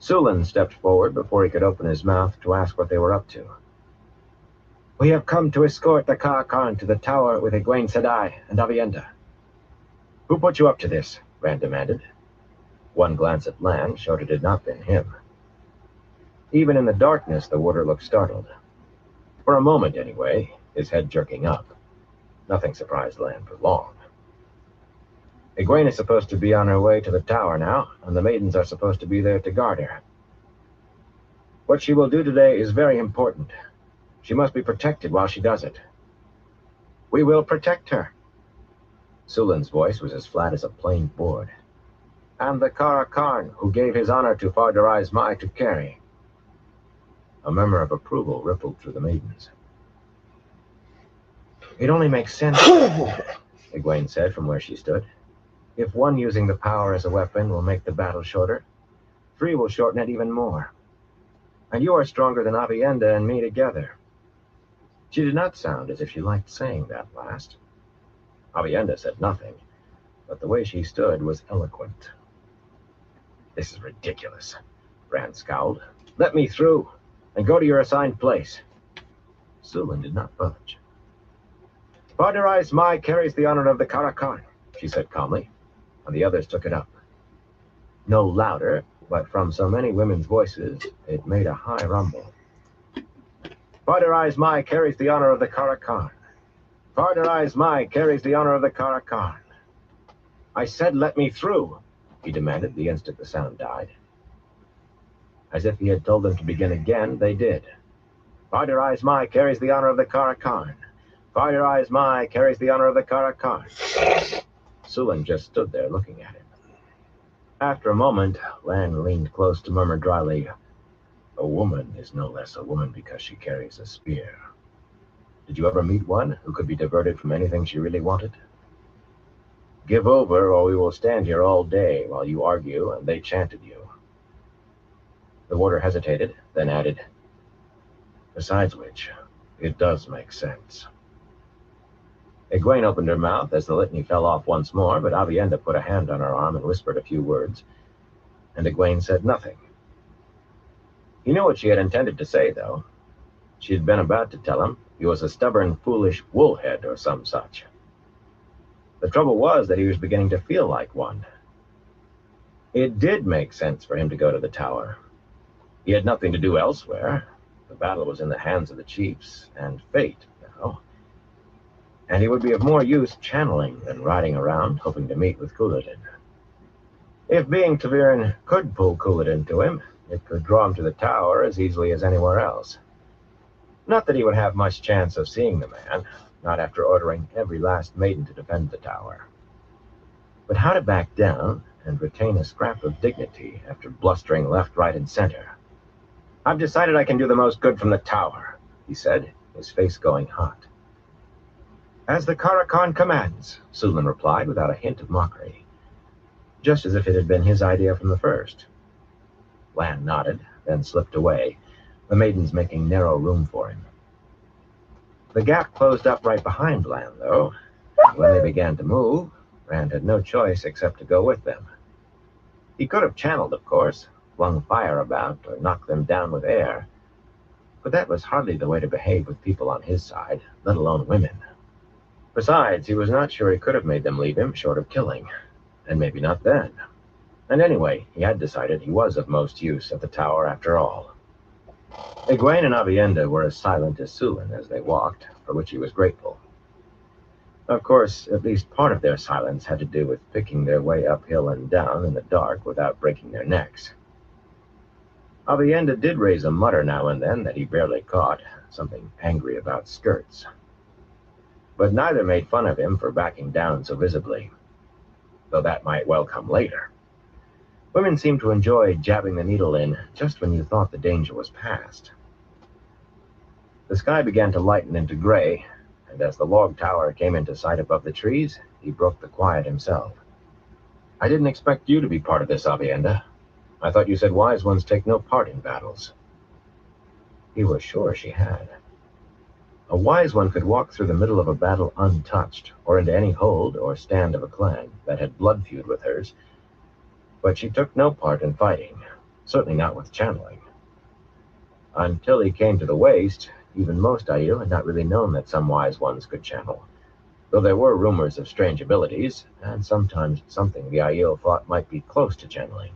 Sulin stepped forward before he could open his mouth to ask what they were up to. We have come to escort the Karakarn to the tower with Egwene Sedai and Aviendha. Who put you up to this? Rand demanded. One glance at Lan showed it had not been him. Even in the darkness, the warder looked startled. For a moment, anyway, his head jerking up. Nothing surprised Lan for long. Egwene is supposed to be on her way to the tower now, and the maidens are supposed to be there to guard her. What she will do today is very important. She must be protected while she does it. We will protect her. Sulin's voice was as flat as a plain board. And the Karakarn, who gave his honor to Fardarais Mai to carry. A murmur of approval rippled through the maidens. It only makes sense, Egwene said from where she stood. If one using the power as a weapon will make the battle shorter, 3 will shorten it even more. And you are stronger than Aviendha and me together. She did not sound as if she liked saying that last. Aviendha said nothing, but the way she stood was eloquent. This is ridiculous, Rand scowled. Let me through, and go to your assigned place. Sulin did not budge. Fardarais Mai carries the honor of the Karakarn, she said calmly, and the others took it up. No louder, but from so many women's voices, it made a high rumble. Fardarais Mai carries the honor of the Karakarn. Fardarais Mai carries the honor of the Karakarn. I said let me through, he demanded the instant the sound died. As if he had told them to begin again, they did. Fardarais Mai carries the honor of the Karakarn. Fardarais Mai carries the honor of the Karakarn. Sulin just stood there looking at him. After a moment, Lan leaned close to murmur dryly, a woman is no less a woman because she carries a spear. Did you ever meet one who could be diverted from anything she really wanted? Give over, or we will stand here all day while you argue, and they chanted you. The warder hesitated, then added, besides which, it does make sense. Egwene opened her mouth as the litany fell off once more, but Aviendha put a hand on her arm and whispered a few words, and Egwene said nothing. He knew what she had intended to say, though. She had been about to tell him he was a stubborn, foolish woolhead or some such. The trouble was that he was beginning to feel like one. It did make sense for him to go to the tower. He had nothing to do elsewhere. The battle was in the hands of the chiefs, and fate now. And he would be of more use channeling than riding around, hoping to meet with Couladin. If being ta'veren could pull Couladin to him, it could draw him to the tower as easily as anywhere else. Not that he would have much chance of seeing the man, not after ordering every last maiden to defend the tower. But how to back down and retain a scrap of dignity after blustering left, right, and center? "I've decided I can do the most good from the tower," he said, his face going hot. "As the Karakhan commands," Sulan replied without a hint of mockery, just as if it had been his idea from the first. Lan nodded, then slipped away, the maidens making narrow room for him. The gap closed up right behind Lan, though, and when they began to move, Rand had no choice except to go with them. He could have channeled, of course, flung fire about, or knocked them down with air, but that was hardly the way to behave with people on his side, let alone women. Besides, he was not sure he could have made them leave him short of killing, and maybe not then. And anyway, he had decided he was of most use at the tower after all. Egwene and Avienda were as silent as Sulan as they walked, for which he was grateful. Of course, at least part of their silence had to do with picking their way uphill and down in the dark without breaking their necks. Avienda did raise a mutter now and then that he barely caught, something angry about skirts. But neither made fun of him for backing down so visibly, though that might well come later. Women seemed to enjoy jabbing the needle in just when you thought the danger was past. The sky began to lighten into gray, and as the log tower came into sight above the trees, he broke the quiet himself. "I didn't expect you to be part of this, Avienda. I thought you said wise ones take no part in battles." He was sure she had. A wise one could walk through the middle of a battle untouched, or into any hold or stand of a clan that had blood feud with hers, but she took no part in fighting, certainly not with channeling. Until he came to the waste, even most Aiel had not really known that some wise ones could channel, though there were rumors of strange abilities, and sometimes something the Aiel thought might be close to channeling.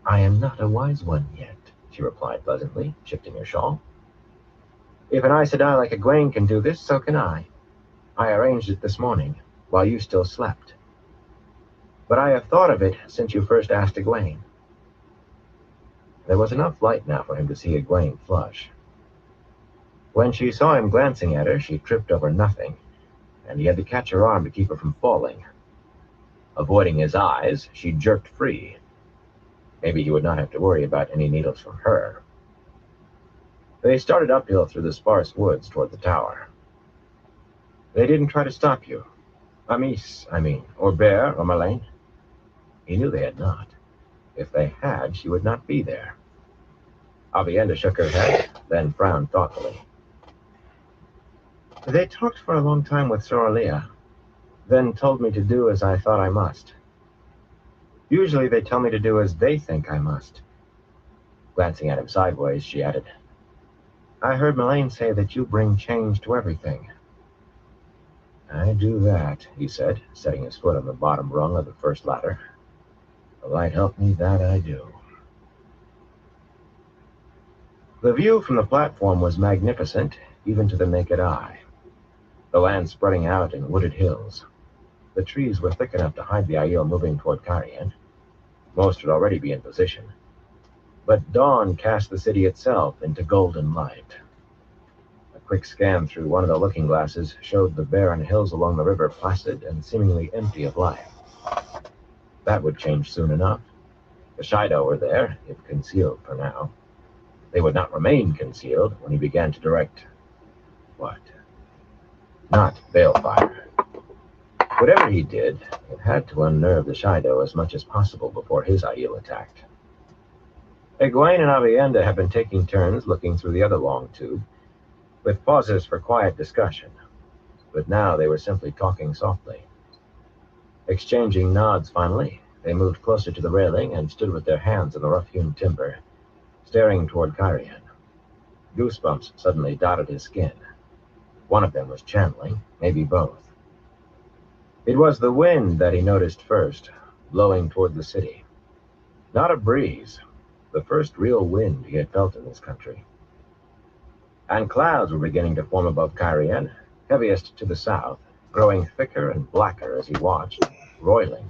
"I am not a wise one yet," she replied pleasantly, shifting her shawl. "If an Aes Sedai like Egwene can do this, so can I. I arranged it this morning, while you still slept. But I have thought of it since you first asked Egwene." There was enough light now for him to see Egwene flush. When she saw him glancing at her, she tripped over nothing, and he had to catch her arm to keep her from falling. Avoiding his eyes, she jerked free. Maybe he would not have to worry about any needles from her. They started uphill through the sparse woods toward the tower. "They didn't try to stop you? Amis, or Bear, or Malane?" He knew they had not. If they had, she would not be there. Avienda shook her head, then frowned thoughtfully. "They talked for a long time with Soralia, then told me to do as I thought I must. Usually they tell me to do as they think I must." Glancing at him sideways, she added, "I heard Malane say that you bring change to everything." "I do that," he said, setting his foot on the bottom rung of the first ladder. "The light help me, that I do." The view from the platform was magnificent, even to the naked eye. The land spreading out in wooded hills. The trees were thick enough to hide the Aiel moving toward Carian. Most would already be in position. But dawn cast the city itself into golden light. A quick scan through one of the looking glasses showed the barren hills along the river placid and seemingly empty of life. That would change soon enough. The Shido were there, if concealed for now. They would not remain concealed when he began to direct... what? Not balefire. Whatever he did, it had to unnerve the Shido as much as possible before his Aiel attacked. Egwene and Avienda had been taking turns looking through the other long tube, with pauses for quiet discussion, but now they were simply talking softly. Exchanging nods finally, they moved closer to the railing and stood with their hands on the rough-hewn timber, staring toward Carian. Goosebumps suddenly dotted his skin. One of them was channeling, maybe both. It was the wind that he noticed first, blowing toward the city. Not a breeze, the first real wind he had felt in this country. And clouds were beginning to form above Carian, heaviest to the south, growing thicker and blacker as he watched, roiling.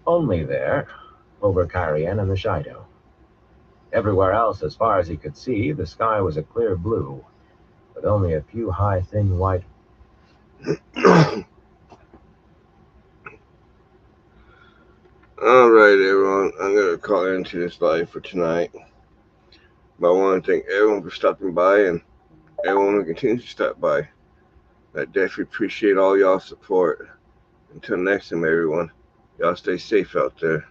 Only there, over Carian and the Shido. Everywhere else, as far as he could see, the sky was a clear blue, with only a few high, thin white. All right, everyone. I'm going to call into this live for tonight. But I want to thank everyone for stopping by and everyone who continues to stop by. I definitely appreciate all y'all's support. Until next time, everyone, y'all stay safe out there.